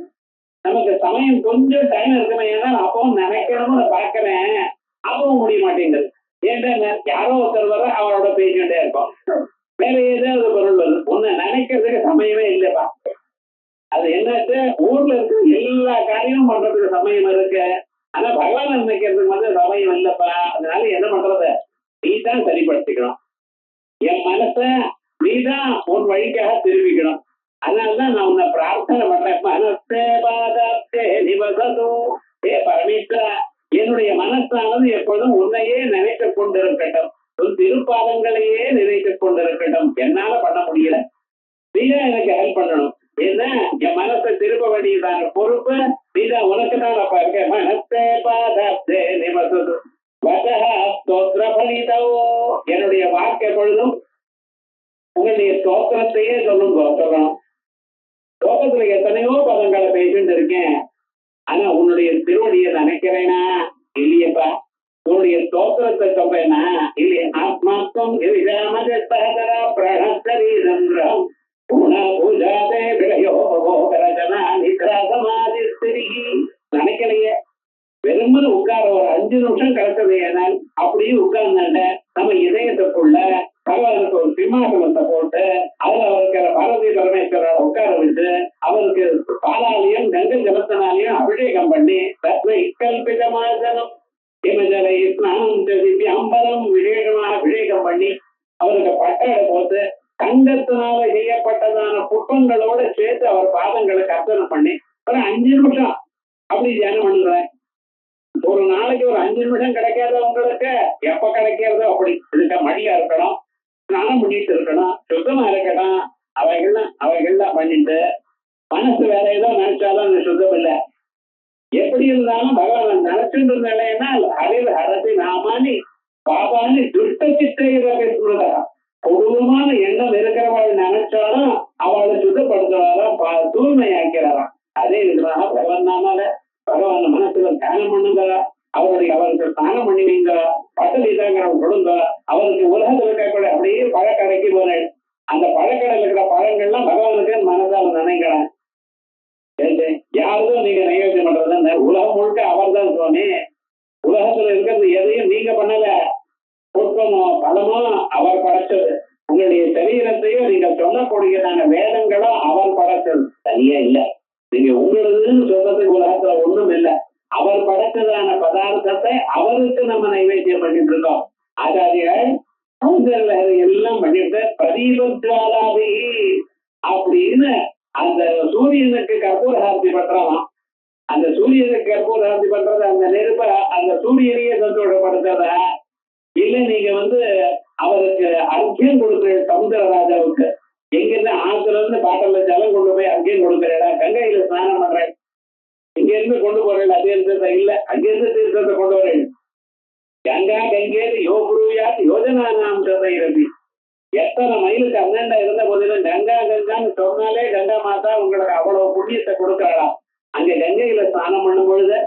நமக்கு சமயம் கொஞ்சம் டைம் இருக்குமே. ஏன்னா அப்பவும் நினைக்கணும்னு நான் பாக்குறேன், அப்பவும் முடிய மாட்டேங்குது. ஏன்னா யாரோ ஒருத்தர் வர அவரோட பேசிக்கிட்டே இருப்போம். வேற ஏதாவது பொருள் வருது, ஒண்ணு நினைக்கிறதுக்கு சமயமே இல்லைப்பா. அது என்னட்டு ஊர்ல இருக்க எல்லா காரியமும் பண்றதுக்கு சமயம் இருக்கு. ஆனா பகவான் நினைக்கிறதுக்கு மட்டும் சமயம் இல்லப்பா. அதனால என்ன பண்றது? நீதான் சரிப்படுத்திக்கணும். என் மனச நீதான் உன் வழிக்காக திரும்பிக்கணும். அதனாலதான் நான் உன்னை பிரார்த்தனை பண்றேன். மனசே பாதாப்தே நிவசது. பரமேஸ்வரா, என்னுடைய மனசானது எப்பொழுதும் உன்னையே நினைத்துக் கொண்டிருக்கட்டும், உன் திருப்பாதங்களையே நினைத்துக் கொண்டிருக்கட்டும். என்னால பண்ண முடியல, நீதான் எனக்கு ஹெல்ப் பண்ணணும். ஏன்னா என் மனசை திருப்ப வேண்டியதான பொறுப்பு நீதான், உனக்கு தான் அப்ப இருக்க. மனசே பாதாப்தே நிவசது என்னுடைய வாக்கு எப்பொழுதும் உங்களுடைய ஸ்தோத்திரத்தையே சொல்லணும். ஸ்லோகத்துல எத்தனையோ பதங்களை பேசிட்டு இருக்கேன். ஆனா உன்னுடைய திருவடியை நினைக்கிறேனா இல்லையப்பா? உன்னுடைய ஸ்தோத்திரத்தை சொல்றேனா இல்லையா? ஆத்மாத்மம் பிரணத்தரீரம் பூஜாதே நினைக்கலையே. வெறுமனு உட்கார ஒரு 5 நிமிஷம் கிடைச்சது. ஏனால் அப்படியே உட்கார்ந்தாண்ட நம்ம இதயத்துக்குள்ள பகவானுக்கு ஒரு சிம்மாசனத்தை போட்டு அதுல அவருக்கு பாரதி பரமேஸ்வரரை உட்கார வச்சு அவருக்கு பாலாலையும் கங்கை ஜலத்தினாலையும் அபிஷேகம் பண்ணி தத்வை கல்பிதமாசனம் இமஜலை ஸ்நானம் திவ்ய அம்பலம் விசேஷமாக அபிஷேகம் பண்ணி அவருக்கு பட்டடை போட்டு தங்கத்தினால செய்யப்பட்டதான புஷ்பங்களோட சேர்த்து அவர் பாதங்களுக்கு அர்ச்சனை பண்ணி ஒரு 5 நிமிஷம் அப்படி தியானம் பண்ணுறேன். ஒரு நாளைக்கு ஒரு 5 நிமிஷம் கிடைக்காத உங்களுக்கு எப்ப கிடைக்கிறதோ அப்படி இதுக்கு மடியா இருக்கணும், ஸ்நானம் பண்ணிட்டு இருக்கணும், சுத்தமா இருக்கணும். அவைகள்லாம் பண்ணிட்டு மனசு வேற ஏதோ நினைச்சாலும் அது சுத்தம் இல்லை. எப்படி இருந்தாலும் பகவான் நினைச்சுட்டு இருந்தேன்னா அழிவு அரசி நாமானி பாபானி துஷ்ட சித்தையா கொடூரமான எண்ணம் இருக்கிறவள் நினைச்சாலும் அவளை சுத்தப்படுத்துவாராம், தூய்மையாக்கிறாராம். அதே விதமாக பகவான் நாமால பகவான் மனசுல தியானம் பண்ணுங்க. அவருக்கு ஸ்நானம் பண்ணுவீங்க, பட்டதி தாங்கிறவங்க கொடுங்க. அவருக்கு உலகத்தில் இருக்கக்கூடிய அப்படியே பழக்கடைக்கு போனேன். அந்த பழக்கடையில் இருக்கிற பழங்கள்லாம் பகவானுக்கு மனதால நினைக்கிறேன். யாருக்கும் நீங்க நைவேத்தியம் பண்றது உலகம் முழுக்க அவர் தான் சுவாமி. உலகத்துல இருக்கிறது எதையும் நீங்க பண்ணல. புஷ்பமோ பழமோ அவர் படைச்சது. உங்களுடைய சரீரத்தையும் நீங்க சொல்லக்கூடியதான வேதங்களும் அவர் படைச்சது, தனியா இல்ல. நீங்க உங்களதுன்னு சொல்றதுக்கு உலகத்துல ஒண்ணும் இல்லை. அவர் படைச்சதான பதார்த்தத்தை அவருக்கு நம்ம நைவேத்தியம் பண்ணிட்டு இருக்கோம். ஆச்சாரியால் எல்லாம் பண்ணிட்டு பிரதீபத்வாலாதி அப்படின்னு அந்த சூரியனுக்கு கற்பூரஹாரதி பண்றலாம். அந்த சூரியனுக்கு கற்பூரஹாரதி பண்றது அந்த நெருப்ப அந்த சூரியனையே சந்தோஷப்படுத்துறத இல்ல, நீங்க அவருக்கு அர்க்கியம் கொடுக்குற சமுத்திரராஜாவுக்கு எங்கிருந்து ஆத்துல இருந்து பாட்டில ஜலம் கொண்டு போய் அர்க்கியம் கொடுக்குறேடா, கங்கையில ஸ்நானம் பண்றேன், இங்க இருந்து கொண்டு போறேன் தீர்த்தத்தை இல்ல, அங்கிருந்து தீர்த்தத்தை கொண்டு வரேன். கங்கா கங்கேது யோகுருயாத் யோஜனா நாம் சதைரதி. எத்தனை மைலுக்கு அண்ணண்டா இருந்த போதிலும் கங்கா கங்கான்னு சொன்னாலே கங்கா மாதா உங்களுக்கு அவ்வளவு புண்ணியத்தை கொடுக்கறாளாம். அங்க கங்கையில ஸ்நானம் பண்ணும் பொழுது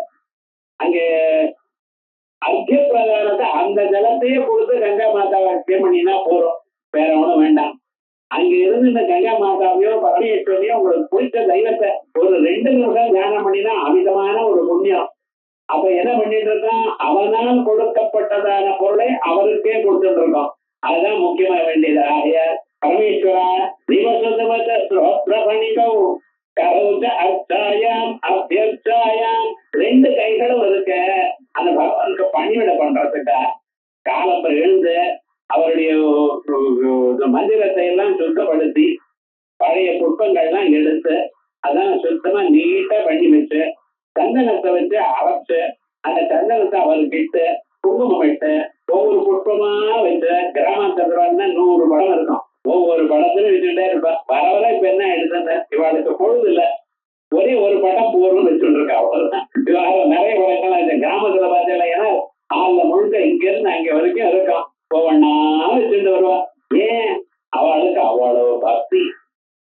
அங்கே பணத்தையே கொடுத்து கங்கா மாதாவை அர்ச்சனை பண்ணினா போறோம், வேற ஒண்ணும் வேண்டாம். அங்க இருந்து இந்த கங்கா மாதாவையோ பரமேஸ்வரியோ உங்களுக்கு பிடிச்ச தெய்வத்தை ஒரு 2 நிமிஷம் தியானம் பண்ணினா அமிதமான ஒரு புண்ணியம். அப்ப என்ன பண்ணிட்டு இருக்கோம், அவனால் கொடுக்கப்பட்டதான பொருளை அவருக்கே கொடுத்துட்டு இருக்கோம். அதுதான் முக்கியமா வேண்டியது. ஆகிய பரமேஸ்வரா அர்ச்சாயாம் அபியர்ச்சாயாம் 2 கைகளும் இருக்க அந்த பகவானுக்கு பணிவிட பண்றதுக்கா காலப்ப எழுந்து அவருடைய மந்திரத்தை எல்லாம் சுத்தப்படுத்தி பழைய புஷ்பங்கள்லாம் எடுத்து அதான் சுத்தமா நீட்டா பண்ணி வச்சு சந்தனத்தை வச்சு அரைச்சு அந்த சந்தனத்தை அவருக்கு இட்டு குங்குமம் இட்டு ஒவ்வொரு புஷ்பமா வச்சு கிராமத்துல 100 படம் இருக்கும். ஒவ்வொரு படத்திலும் வச்சுட்டே இருப்பேன். வர வர இப்ப என்ன எடுத்தேன், இவாளுக்கு பொழுது இல்ல, ஒரே ஒரு படம் போர்னு வச்சுட்டு இருக்கா. அவ்வளவுதான். நிறைய படங்கள் இந்த கிராமத்துல பார்த்தீங்கன்னா ஏன்னா அந்த முழுக்க இங்க இருந்து அங்க வரைக்கும் இருக்கும். ஒவ்வொன்னா வச்சுட்டு வருவா. ஏன் அவளுக்கு அவ்வளவு பக்தி.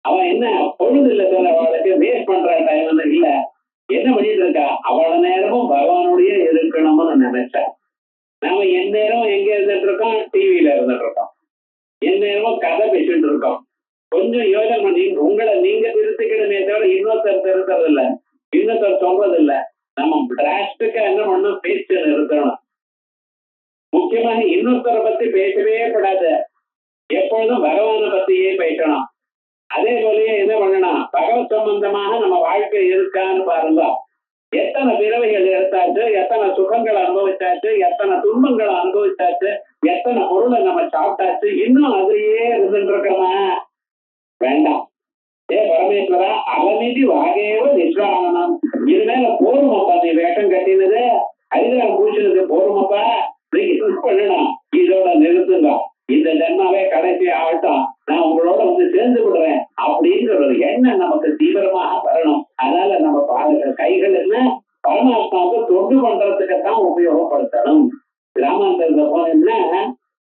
அவன் என்ன பொழுது இல்ல சார், அவளுக்கு வேஸ்ட் பண்ற டைம் இல்ல. என்ன பண்ணிட்டு இருக்கா, அவ்வளவு நேரமும் பகவானுடைய இருக்கணும்னு நினைச்சா. நாம என் நேரம் எங்க இருந்துட்டு இருக்கோம், டிவியில இருந்துட்டு இருக்கோம், என் நேரமும் கதை பேசிட்டு இருக்கோம். கொஞ்சம் யோசனை பண்ணி உங்களை நீங்க திருத்திக்கணுமே தவிர இன்னொருத்தர் திருத்தறது இல்ல, இன்னொருத்தர் சொல்றது இல்ல. நம்ம டிராஸ்டிக்கா என்ன பண்ணணும், பேச்சு நிறுத்தணும். முக்கியமாக இன்னொருத்தரை பத்தி பேசவே கூடாது, எப்பொழுதும் பகவானை பத்தியே பேசணும். அதே போலயே என்ன பண்ணணும், பகவத் சம்பந்தமாக நம்ம வாழ்க்கை இருக்கான்னு பாருங்க. எத்தனை பிறவைகள் எடுத்தாச்சு, எத்தனை சுகங்களை அனுபவிச்சாச்சு, எத்தனை துன்பங்களை அனுபவிச்சாச்சு, எத்தனை பொருளை நம்ம சாப்பிட்டாச்சு, இன்னும் அதுலயே இருந்துட்டு இருக்கோமா? வேண்டாம். பரமேஸ்வரா அலமிதி வாகேவ நிஸ்வாகனம். இது மேல போருமப்பா, நீ வேஷம் கட்டினது அதிகாரம் பூச்சினது போருமப்பா, நீங்க யூஸ் பண்ணணும், இதோட நிறுத்துங்க, இந்த ஜென்மாவே கடைசி ஆகட்டும், நான் உங்களோட வந்து சேர்ந்து விடுறேன் அப்படிங்கிற ஒரு எண்ணம் நமக்கு தீவிரமாக வரணும். அதனால நம்ம கைகள் என்ன பரமாத்மாவுக்கு தொண்டு பண்றதுக்குத்தான் உபயோகப்படுத்தணும். கிராமாந்தரத்தை போனீங்கன்னா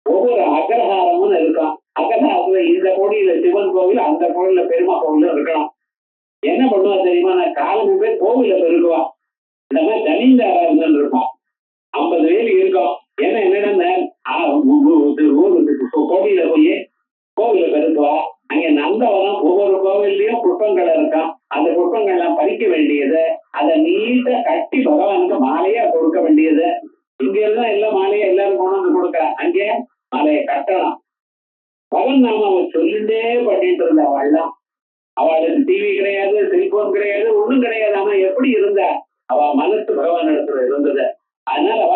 ஒவ்வொரு அக்ரஹாரமும் இருக்கும். அக்ரஹாரத்துல இந்த கோடியில சிவன் கோவில், அந்த கோவில்ல பெருமா கோவில் இருக்கணும். என்ன பண்ணுவா தெரியுமா, நான் காலமே போய் கோவில பெருக்குவான். இந்த மாதிரி ஜமீன்தாரா இருந்துட்டு இருப்பான். 50 வேலி இருக்கும். ஏன்னா என்னன்னா கோடியில போய் கோவில பெருக்குவா. அங்க நந்தவனம் ஒவ்வொரு கோவில்லையும் புஷ்பங்கள் இருக்கும். அந்த புஷ்பங்கள் எல்லாம் பறிக்க வேண்டியது, அதை நீட்டா கட்டி பகவானுக்கு மாலையா கொடுக்க வேண்டியது. இங்க இருந்தா எல்லாம் மாலையா எல்லாரும் கொண்டு கொடுக்க, அங்கே மாலையை கட்டணும். பகன் நாம அவ சொல்லிட்டே பண்ணிட்டு இருந்த அவள்லாம். அவளுக்கு டிவி கிடையாது, செல்போன் கிடையாது, ஒண்ணும் கிடையாது. ஆனா எப்படி இருந்தா அவ மனசு பகவான் இடத்துல இருந்தது. அதனால அவ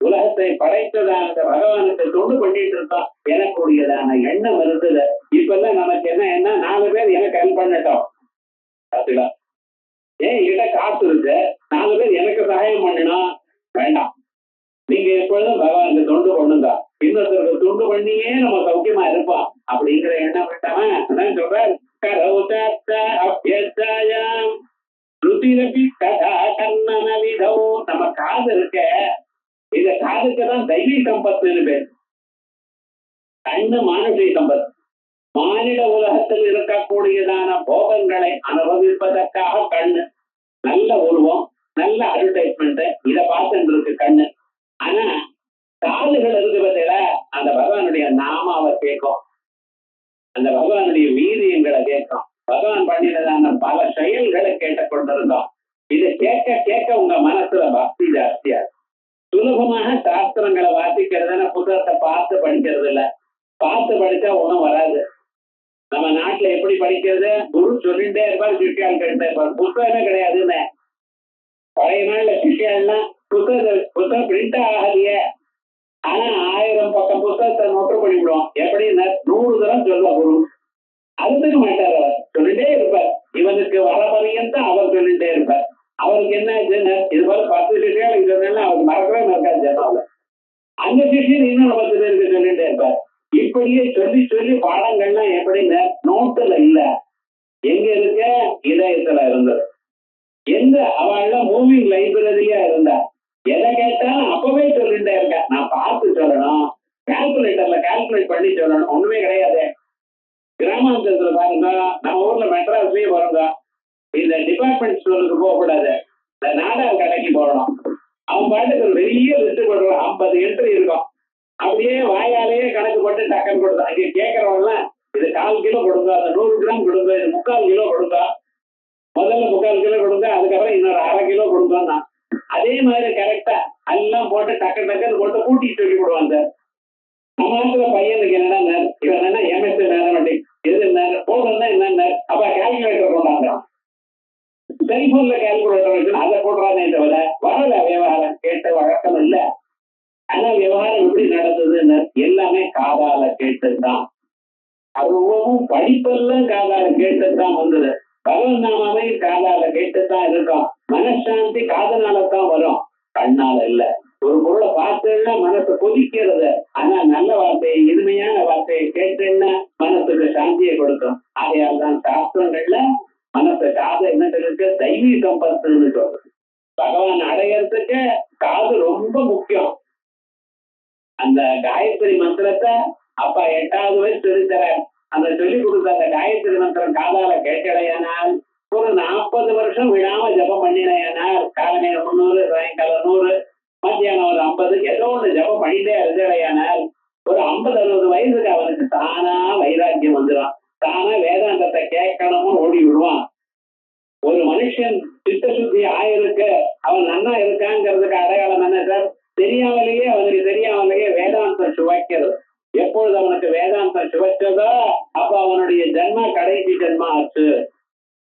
உலகத்தை படைத்ததான அந்த பகவானுக்கு தொண்டு பண்ணிட்டு இருந்தான். எனக்குரியதான எண்ணம் இருந்தது. இப்பெல்லாம் நமக்கு என்ன 4 பேர் எனக்கு ஹெல்ப் பண்ணட்டும், ஏன் கிட்ட காசு இருக்கு, 4 பேர் எனக்கு சகாயம் பண்ணணும், வேண்டாம். நீங்க எப்பொழுதும் பகவானுக்கு தொண்டு பண்ணுங்க, இன்னொருத்தருக்கு தொண்டு பண்ணியே நம்ம சௌக்கியமா இருப்போம் அப்படிங்கிற எண்ணம் விட்டவன் அதான் சொல்றார். நம்ம காது இருக்க, இந்த காதுக்குதான் தெய்வீ சம்பத்துன்னு பேர். கண்ணு மானுஷ சம்பத். மானிட உலகத்தில் இருக்கக்கூடியதான போகங்களை அனுபவிப்பதற்காக கண்ணு. நல்ல உருவம், நல்ல அட்வர்டைஸ்மெண்ட், இதை பார்த்துட்டு இருக்கு கண்ணு. ஆனா காதுகள் இருக்கு பத்தியில அந்த பகவானுடைய நாமாவை கேட்கும், அந்த பகவானுடைய வீரியங்களை கேட்கும், பகவான் பண்ணினதான பல செயல்களை கேட்டுக்கொண்டிருந்தோம். இதை கேட்க கேட்க உங்க மனசுல பக்தி ஜாஸ்தியா. சுலபமாக சாஸ்திரங்களை வாசிக்கிறதுனா புத்தகத்தை பார்த்து படிக்கிறது இல்ல, பார்த்து படிச்சா ஒண்ணும் வராது. நம்ம நாட்டுல எப்படி படிக்கிறது, குரு சொல்லிட்டே இருப்பார், சிஷ்யால் கேட்டே இருப்பார், புத்தகமே கிடையாதுன்னு. பழைய நாள்ல சிஷ்யாலாம் புத்தகம் பிரிண்ட் ஆகலையே, ஆனா 1000 பக்கம் புத்தகத்தை நோட்டு பண்ணிவிடுவோம். எப்படின்னா 100 தரம் சொல்ல குரு அதுக்கு மாட்டார், அவர் சொல்லிட்டே இருப்பார். இவனுக்கு வர பரியந்தான் அவர் சொல்லிட்டே இருப்பார். அவருக்கு என்ன இது போல 10 சிஷியாளுக்கு சொன்னா அவருக்கு மறக்கவே மறக்காது ஜென்மாவில். அந்த சிஷியன் இன்னும் 10 பேருக்கு சொல்லிட்டே இருப்பார். இப்படியே சொல்லி சொல்லி பாடங்கள்லாம் எப்படின்னா நோட்டுல இல்ல, எங்க இருக்க இதயத்துல இருந்தது. எந்த அவள்லாம் மூவிங் லைப்ரரியா இருந்தா எதை கேட்டாலும் அப்பவே சொல்லிட்டே இருக்கா. நான் பார்த்து சொல்லணும், கால்குலேட்டர்ல கால்குலேட் பண்ணி சொல்லணும், ஒண்ணுமே கிடையாது. கிராமாந்தரத்துல பாருங்க, நம்ம ஊர்ல மெட்ராஸ்லயே வருங்க, இந்த டிபார்ட்மெண்ட் ஸ்டோருக்கு போகக்கூடாது, இந்த நாடக கடைக்கு போகணும். அவன் பாட்டுக்கு பெரிய லிஸ்ட் போடுறான், 50 என்ட்ரி இருக்கும். அப்படியே வாயாலேயே கணக்கு போட்டு டக்குன்னு கொடுத்தா. இங்க கேட்கறவங்கலாம் இது 1/4 கிலோ கொடுங்க, அது 100 கிராம் கொடுங்க, இது 3/4 கிலோ கொடுங்க, முதல்ல 3/4 கிலோ கொடுங்க, அதுக்கப்புறம் இன்னொரு 1/2 கிலோ கொடுங்கன்னா அதே மாதிரி கரெக்டா எல்லாம் போட்டு டக்குன்னு போட்டு கூட்டி சொல்லி கொடுவாங்க. நம்ம பையனுக்கு என்னன்னா இவன் என்ன எம்எஸ்சி மேத்தமெட்டிக்ஸ் எது என்ன போடுறதுன்னா என்னென்ன அப்ப கால்குலேட்டர் கொண்டாடுறான். செல்போன்ல கால்குலேட்டர் வச்சு அதை போடுறானே தவிர வரல விவகாரம் கேட்ட வழக்கம் இல்லை. ஆனா விவகாரம் எப்படி நடந்ததுன்னு எல்லாமே காதால கேட்டுதான். அதுவும் படிப்பெல்லாம் காதால கேட்டுதான் வந்தது. பகவன் நாமாவே காதால கேட்டுதான் இருக்கும். மனசாந்தி காதனாலதான் வரும், கண்ணால இல்ல. ஒரு பொருளை பார்த்தேன்னா மனசு கொதிக்கிறது. ஆனா நல்ல வார்த்தையை இனிமையான வார்த்தையை கேட்டேன்னா மனசுக்கு சாந்தியை கொடுக்கும். ஆகையால் தான் சாஸ்திரங்கள்ல மனசு காது என்ன இருக்கு, தெய்வீ சம்பத்துன்னு சொல்றது. பகவான் அடையறதுக்கு காது ரொம்ப முக்கியம். அந்த காயத்ரி மந்திரத்தை அப்பா 8வது வயசு சொல்லித்தர அந்த சொல்லிக் கொடுத்த அந்த காயத்ரி மந்திரம் காதால கேட்கலையானால் ஒரு 40 வருஷம் விடாம ஜபம் பண்ணினையானால் காலநேரம் 300 சாயங்காலம் 100 மத்தியானம் ஒரு 50 ஏதோ ஒன்று ஜபம் பண்ணிட்டே இருந்தடையானால் ஒரு 50-60 வயசுக்கு அவனுக்கு தானா வைராக்கியம் வந்துடும். தானா வேதாந்தத்தை கேட்கணும்னு ஓடி விடுவான். ஒரு மனுஷன் சித்த சுத்தி ஆயிருக்கு, அவன் நன்னா இருக்காங்கிறதுக்கு அடையாளம் என்ன சார்? தெரியாமலேயே அவனுக்கு தெரியாமலேயே வேதாந்தம் சுவைக்கிறது. எப்பொழுது அவனுக்கு வேதாந்தம் சுவைச்சதோ அப்ப அவனுடைய ஜென்ம கடைசி ஜென்ம ஆச்சு.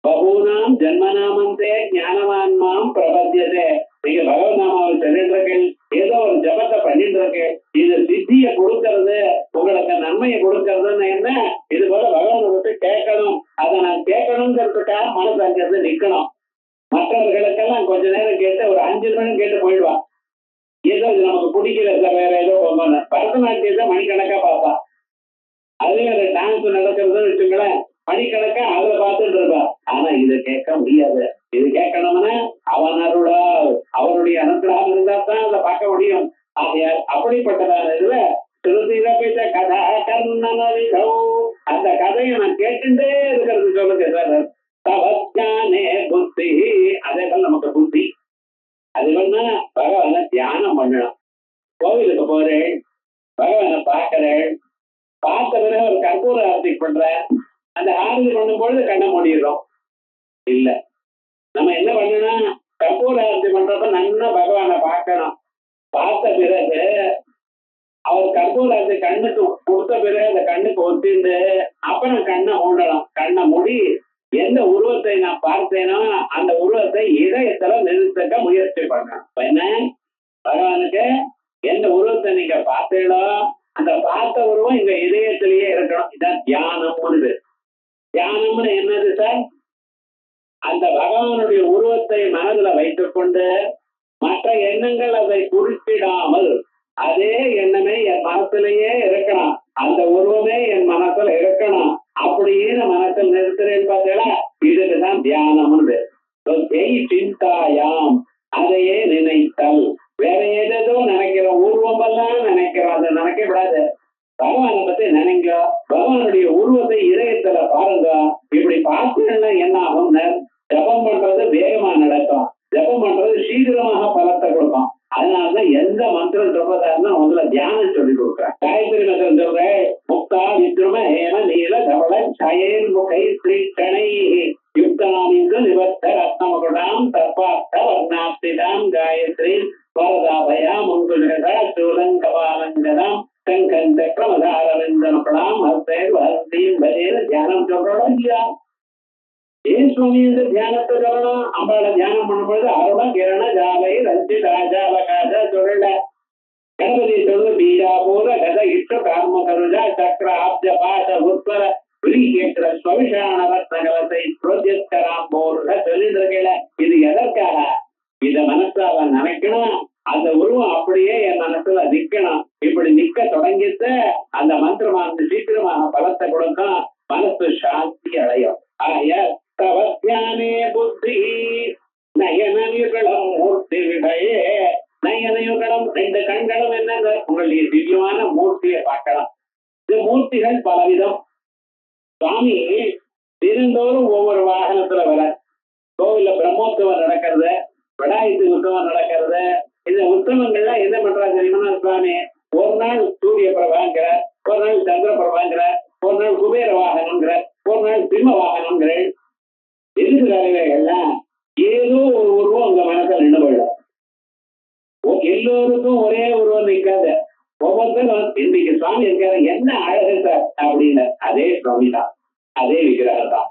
பகூனாம் ஜென்மநாமந்தே ஞானவான்மாம் பிரபத்தியதே. நீங்க பகவத் நாமாவை சொல்லிட்டு இருக்கேன், ஏதோ ஒரு ஜபத்தை பண்ணிட்டு இருக்கேன், இது சித்தியை கொடுக்கறது, உங்களுக்கு நன்மையை கொடுக்கறதுன்னு என்ன? இது போல பகவானை கேட்கணும். அதை நான் கேட்கணுங்கிறதுக்காக மனசு அங்கிருந்து நிக்கணும். மற்றவர்களுக்கெல்லாம் கொஞ்ச நேரம் கேட்டு ஒரு 5 நிமிடம் கேட்டு போயிடுவான். ஏதோ இது நமக்கு பிடிக்கல சார், வேற ஏதோ போகணும். பரதநாட்டியத்தை மணிக்கணக்கா பார்ப்பான். அதுல ஒரு டான்ஸ் நடக்கிறதுன்னு வச்சுங்களேன், மணிக்கணக்கா அதுல பார்த்துட்டு இருப்பா. ஆனா இதை கேட்க முடியாது. இது கேட்கணும்னா அவன் அருளால் அவருடைய அனுகிரகம் இருந்தா தான் அதை பார்க்க முடியும். ஆகையால் அப்படிப்பட்டதான இதுல கதா கர்ணனோ அந்த கதையை நான் கேட்டுட்டே இருக்கிறது சொல்லுங்க சார். தவஞானே புத்தி, அதே போல நமக்கு புத்தி அது வேணா பகவானை தியானம் பண்ணணும். கோவிலுக்கு போறேன், பகவானை பார்க்கிறேன், பார்த்த பிறகு ஒரு கற்பூர ஆரத்தி பண்ற, அந்த ஆரத்தி பண்ணும் பொழுது கண்ண மூடிடுறோம். இல்ல, நம்ம என்ன பண்ணணும், கற்பூர ஆரத்தி பண்றப்ப நல்லா பகவானை பார்க்கணும். பார்த்த பிறகு அவர் கற்பூர ஆரத்தி கண்ணுக்கு கொடுத்த பிறகு அந்த கண்ணுக்கு ஒத்திண்டு அப்புறம் கண்ணை மூடணும். கண்ணை மூடி எந்த உருவத்தை நான் பார்த்தேனோ அந்த உருவத்தை இதயத்துல நிறுத்த முயற்சி பண்ணணும். என்ன பகவானுக்கு எந்த உருவத்தை நீங்க பார்த்தீங்களோ அந்த பார்த்த உருவம் இங்க இதயத்திலேயே இருக்கணும். இதான் தியானம்னு. தியானம்னு என்னது சார்? அந்த பகவானுடைய உருவத்தை மனதுல வைத்துக் கொண்டு மற்ற எண்ணங்கள் அதை குறிப்பிடாமல் அதே எண்ணமே என் மனசுலயே இருக்கணும், அந்த உருவமே என் மனசுல இருக்கணும் அப்படின்னு மனசில் நிறுத்துறேன்னு பார்த்தீங்களா, இதுக்குதான் தியானம்னு. சிந்தாயாம், அதையே நினைத்தல். வேற ஏதோ நினைக்கிற உருவம் எல்லாம் நினைக்கிறோம், அதை நினைக்க கூடாது. பகவானை பத்தி நினைங்க, பகவானுடைய உருவத்தை இதயத்துல பாருங்க. இப்படி பார்த்தீங்கன்னா என்ன ஆகும், ஜபம் பண்றது வேகமா நடக்கும், ஜபம் பண்றது சீக்கிரமாக பலத்தை கொடுக்கும். அதனாலதான் எந்த மந்திரம் சொல்றதா இருந்தா முதல்ல தியானம் சொல்லி கொடுக்குறேன். காயத்ரி மந்திரம் சொல்றேன், முக்தா வித்ரும ஹேம நீல தவள சயேர் முகை ஸ்ரீ யுக்தாமிந்து நிவர்த்த ரத்னமகுடாம் தர்பார்த்த வர்ணாஸ்திதாம் காயத்ரி வரதாபயா முங்குலகா சூலங்கபாலங்கதாம் கங்கன் சக்கரமதாரவிந்தனப்படாம் ஹஸ்தேர் வஹஸ்தீம் பஜேர் தியானம் சொல்றோம் இல்லையா? ஏன் சுவாமி இந்த தியானத்தை சொல்லணும்? அம்பாளை தியானம் பண்ணும்பொழுது அருண கிரண ஜாலை ரஞ்சி ராஜால காஜ சொல்லல. கணபதி சொல்லு பீராபூர கத இஷ்ட கார்ம கருஜா சக்கர ஆப்ஜ பாச உத்வர விரிகேற்ற ஸ்வவிஷான ரத்னகலத்தை புரோஜ்யஸ்கராம் போர்ல சொல்லிட்டு இருக்கல. இது எதற்காக? இத மனசால நினைக்கணும், அந்த உருவம் அப்படியே என் மனசுல நிக்கணும். இப்படி நிக்க தொடங்கிட்டு அந்த மந்திரமானது சீக்கிரமாக பலத்தை கொடுக்கும், மனசு சாந்தி அடையும். ஆய தவஞானே புத்தி நயனயுகளம் மூர்த்தி விடையே. நயனயுகளம் 2 கண்களும் என்னங்க, உங்களுடைய திவ்யமான மூர்த்தியை பார்க்கலாம். இந்த மூர்த்திகள் பலவிதம். சுவாமி தினந்தோறும் ஒவ்வொரு வாகனத்துல வர, கோவில்ல பிரம்மோத்சவம் நடக்கிறது, விடாயத்து உற்சவம் நடக்கிறது. இந்த உற்சவங்கள்லாம் என்ன பண்றாங்க தெரியுமா சுவாமி? ஒரு நாள் சூரிய பிரபாங்கிறார், ஒரு நாள் சந்திர பிரபாங்கிறார், ஒரு நாள் குபேர வாகனம்ங்கிறார், ஒரு நாள் சிம்ம வாகனம்ங்கிறார். எதுக்கு எல்லாம் ஏதோ ஒரு உருவம் உங்க மனசுல நின்று போயிடும். எல்லோருக்கும் ஒரே உருவம் நிற்காத. ஒவ்வொருத்தரும் இன்னைக்கு சுவாமி இருக்காரு, என்ன அழகு சார் அப்படின்னு. அதே சுவாமி தான், அதே விக்கிரகம் தான்.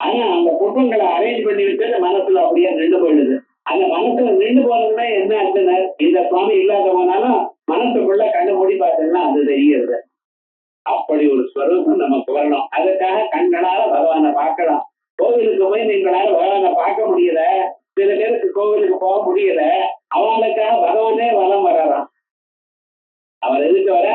ஆனா அந்த குடும்பங்களை அரேஞ்ச் பண்ணி வச்சு மனசுல அப்படியே நின்று போயிடுது. அந்த மனசுல நின்று போறதுன்னா என்ன ஆச்சுன்னா, இந்த சுவாமி இல்லாதவனாலும் மனசுக்குள்ள கண்ணு மூடி பார்த்தோம்னா அது தெரிகிறது. அப்படி ஒரு ஸ்வரூபம் நமக்கு வரணும். அதுக்காக கண்களால பகவானை பார்க்கலாம். கோவிலுக்கு போய் நீங்களால பகவானை பார்க்க முடியல, சில பேருக்கு கோவிலுக்கு போக முடியல, அவங்களுக்காக பகவானே வலம் வர்றாராம். அவர் எதுக்கு வர?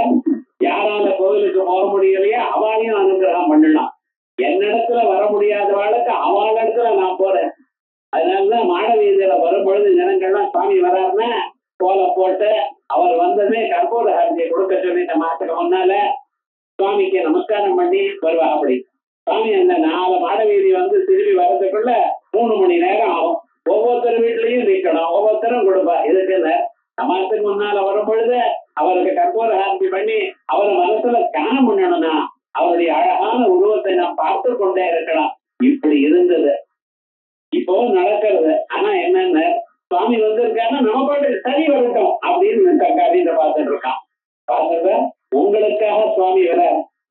யாரால கோவிலுக்கு போக முடியலையோ அவளையும் அனுகிரகம் பண்ணலாம். என்னிடத்துல வர முடியாதவாளுக்கு அவள் இடத்துல நான் போறேன். அதனாலதான் மாட வீதியில வரும்பொழுது ஜனங்கள்லாம் சுவாமி வராருன்னா கோலை போட்டு அவர் வந்ததே கற்பூர ஹாரதியை கொடுக்க சொல்லி இந்த மாசத்துக்கு முன்னால சுவாமிக்கு நமஸ்காரம் பண்ணி வருவா. அப்படி சுவாமி அந்த 4 மாட வீதி வந்து திரும்பி வர்றதுக்குள்ள 3 மணி நேரம் ஆகும். ஒவ்வொருத்தர் வீட்லயும் நிற்கணும், ஒவ்வொருத்தரும் கொடுப்பா. இதுக்குன்னு மாசத்துக்கு முன்னால வரும் பொழுது அவருக்கு கற்பூர ஹாரதி பண்ணி அவரை மனசுல தியானம் பண்ணணும்னா அவருடைய அழகான உருவத்தை நாம் பார்த்து கொண்டே இருக்கலாம். இப்படி இருந்தது, இப்போ நடக்கிறது. ஆனா என்னன்னு, சுவாமி வந்திருக்காருன்னா நம்ம பாட்டு சரி வரட்டும் அப்படின்னு கவிதை பார்த்துட்டு இருக்கான். பார்த்தத உங்களுக்காக சுவாமி வர,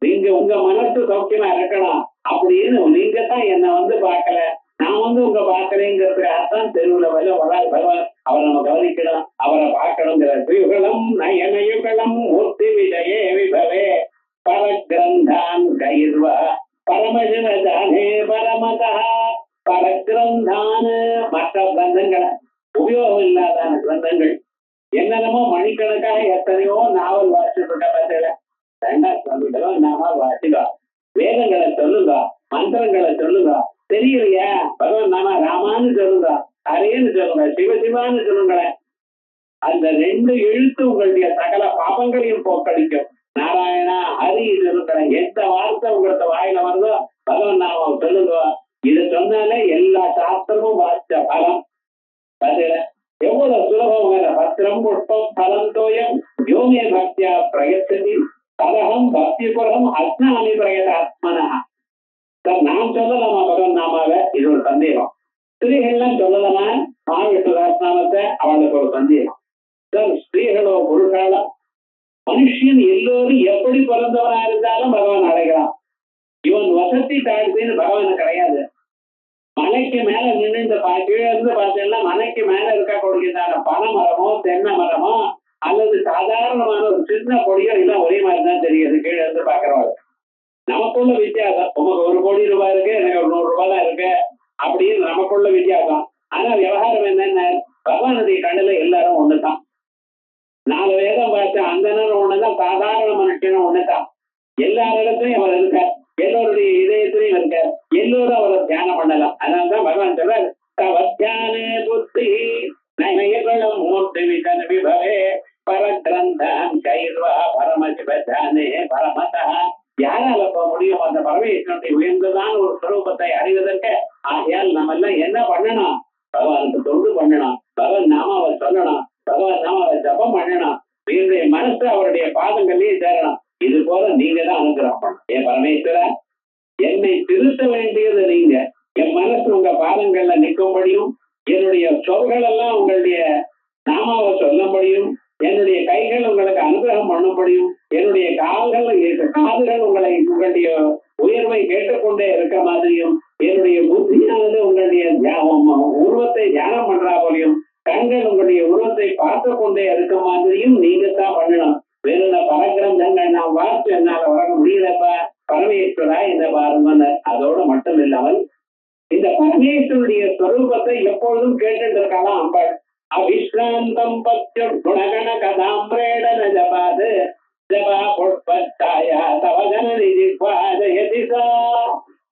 நீங்க உங்க மனசு சௌக்கியமா இருக்கணும் அப்படின்னு நீங்க தான் என்ன வந்து பார்க்கல, நான் வந்து உங்க பார்க்கறேங்கிறதுக்காகத்தான் தெருவுல வரால் பகவான். அவரை நம்ம கவனிக்கணும், அவரை பார்க்கணுங்கிற யுகலம் நயனயுகலம் மூர்த்தி விஜயே விபவே பரகிரந்தான் கைர்வா பரமஜனே பரமதா பரகிரந்தான. மற்ற கிரந்தங்களை உபயோகம் இல்லாத கிரந்தங்கள் என்னென்னமோ மணிக்கணக்காக எத்தனையோ நாவல் வாசிச்சுட்டு இருக்க பத்தில 2 நாம வாசிக்கா. வேதங்களை சொல்லுங்க, மந்திரங்களை சொல்லுங்க. தெரியலையா பகவான் நாம ராமான்னு சொல்லுங்க, ஹரேன்னு சொல்லுங்க, சிவசிவான்னு சொல்லுங்களேன். அந்த 2 எழுத்து உங்களுடைய சகல பாபங்களையும் போக்கடிக்கும். நாராயணா ஹரி சொல்லுங்கள. எந்த வார்த்தை உங்களுக்கு வாயில வருதோ பகவான் நாம சொல்லுங்க. இது சொன்னாலே எல்லா சாஸ்திரமும் வாசிச்ச பலம். எவ்வளவு சுலபம். பத்திரம் புஷ்பம் பலம் தோயம் யோமே பக்தியா பிரயத்ததி தரகம் பக்திபுரம் அஸ்னாமி பிரயத ஆத்மனா. சார் நான் சொல்லலாமா பகவான் நாமாவை? இது ஒரு சந்தேகம். ஸ்திரீகள்லாம் சொல்லலாமா மகாவிஷ்ணு சஹஸ்ரநாமத்தை? அவளுக்கு ஒரு சந்தேகம். சார் ஸ்திரீகளோ புருஷாலோ மனுஷன் எல்லோரும் எப்படி பிறந்தவனா இருந்தாலும் பகவான் அடைகிறான். இவன் வசதி தாழ்த்தின்னு பகவான் கிடையாது. மலைக்கு மேல நின்று இந்த கீழே இருந்து பார்த்தீங்கன்னா மலைக்கு மேல இருக்கக்கூடியதான பனை மரமோ தென்னை மரமோ அல்லது சாதாரணமான ஒரு சின்ன கொடியோ எல்லாம் ஒரே மாதிரி தான் தெரியுது கீழே இருந்து பாக்குறவாங்க. நமக்குள்ள வித்தியாசம். உங்களுக்கு 1 கோடி ரூபாய் இருக்கு, எனக்கு 100 ரூபாய் தான் இருக்கு அப்படின்னு நமக்குள்ள வித்தியாசம். ஆனா விவகாரம் என்னென்ன, பகவானுடைய கண்ணுல எல்லாரும் ஒண்ணுதான். 4 வேதம் பார்த்த அந்த நேரம் ஒண்ணுதான், சாதாரண மனுஷனும் ஒண்ணுதான். எல்லாரிடத்துலயும் அவர் இருக்கார், எல்லோருடைய இதயத்திலையும் இருக்கார், எல்லோரும் அவரை தியானம் பண்ணலாம். அதனாலதான் பகவான் சொல்றார், தவத்தியானே புத்தி நயகளும் மூர்த்தி விபவே பரகிரந்தான் கைர்வா பரமசிவத்தானே பரமதா. யாரால போக முடியும் அந்த பரமேஸ்வரனுடைய உயர்ந்ததான் ஒரு ஸ்வரூபத்தை அறிவதற்கு? ஆகையால் நம்ம எல்லாம் என்ன பண்ணணும்? பகவானுக்கு தொண்டு பண்ணணும், பகவான் நாமாவை சொல்லணும், பகவான் நாமாவை ஜபம் பண்ணணும், என்னுடைய மனசு அவருடைய பாதங்கள்லயே சேரணும். இது போல நீங்க தான் அனுகிரகம் பண்ணணும். என் பரமேஸ்வர, என்னை திருத்த வேண்டியது நீங்க. என் மனசு உங்க பாதங்கள்ல நிற்கும்படியும், என்னுடைய சொற்கள் எல்லாம் உங்களுடைய நாமாவை சொல்லும்படியும், என்னுடைய கைகள் உங்களுக்கு அனுகிரகம் பண்ணும்படியும், என்னுடைய காதுகள் உங்களுடைய உயர்வை கேட்டுக்கொண்டே இருக்க மாதிரியும், என்னுடைய புத்தியானது உங்களுடைய உருவத்தை தியானம் பண்றா போலையும், கண்கள் உங்களுடைய உருவத்தை பார்த்து கொண்டே இருக்க மாதிரியும் நீங்க தான் பண்ணணும். வேற பரகிரந்தங்கள் நான் வார்த்தை என்னால வர முடியலப்பா பரமேஸ்வரா இந்த பாருங்க. அதோடு மட்டும் இல்லாமல் இந்த பரமேஸ்வருடைய ஸ்வரூபத்தை எப்பொழுதும் கேட்டுட்டு இருக்கலாம் அம்பாள். அவிஸ்ராந்தம் பத்தியம் குணகண கதாம்பிரேடன ஜபாது ஜபா புஷ்பத்தாயா தவஜனி ஜிஹ்வாதயதிசா.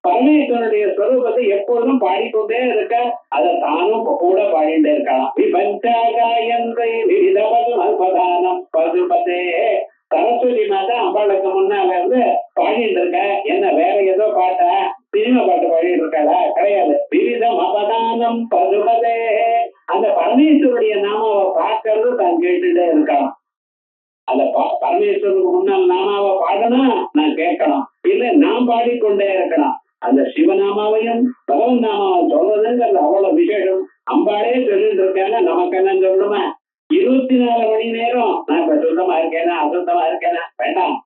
பரமேஸ்வரனுடைய ஸ்வரூபத்தை எப்பொழுதும் பாடிக்கொண்டே இருக்க, அதை தானும் கூட பாடிட்டே இருக்கலாம். விபஞ்சாகாயந்தை விவிதபதானம் பசுபதே. சரஸ்வதி மாதா அம்பாளுக்கு முன்னால இருந்து பாடிட்டு இருக்க. என்ன வேற ஏதோ பாட்டா சினிமா பாட்டு பாடிட்டு இருக்காளா? கிடையாது. விவிதம் அபதானம் பசுபதே. அந்த பரமேஸ்வருடைய நாமாவை பார்க்கறது தான் கேட்டுட்டே பரமேஸ்வரனுக்கு முன்னால் நாமாவை பாடணும், நான் கேட்கணும், இல்ல நான் பாடிக்கொண்டே இருக்கணும். அந்த சிவநாமாவையும் பகவன் நாமாவை சொல்றதுங்கிறது அவ்வளவு விசேஷம். அம்பாளே சொல்லிட்டு இருக்காங்க, நமக்கு என்ன சொல்லணுமா? 24 மணி நேரம் நான் இப்ப சுத்தமா இருக்கேனா அசுத்தமா இருக்கேனா வேண்டாம்.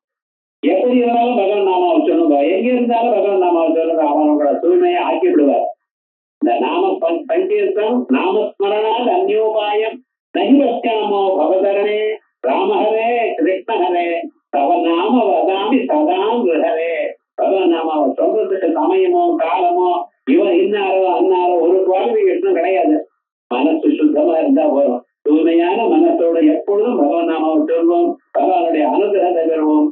எப்படி இருந்தாலும் பகவன் நாமாவை சொல்லுங்க, எங்க இருந்தாலும் பகவன் நாமாவை சொல்லுங்க. அவனோட தூய்மையை ஆக்கி விடுவார். இந்த நாம பஞ்சேசம் நாமஸ்மரணால் அந்யோபாயம் நகிவஸ்காமோ பவதரணே ராமஹரே கிருஷ்ணஹரே தவ நாம வதாமி சதாம் விஹரே. பகவன் நாமாவை சொல்றதுக்கு சமயமோ காலமோ இவன் இன்னாரோ அன்னாரோ ஒரு குவாலிபிகேஷனும் கிடையாது. மனசு சுத்தமா இருந்தா போதும். தூய்மையான மனசோட எப்பொழுதும் பகவன் நாமாவை சொல்வோம், பகவானுடைய அனுகிரகத்தை பெறுவோம்.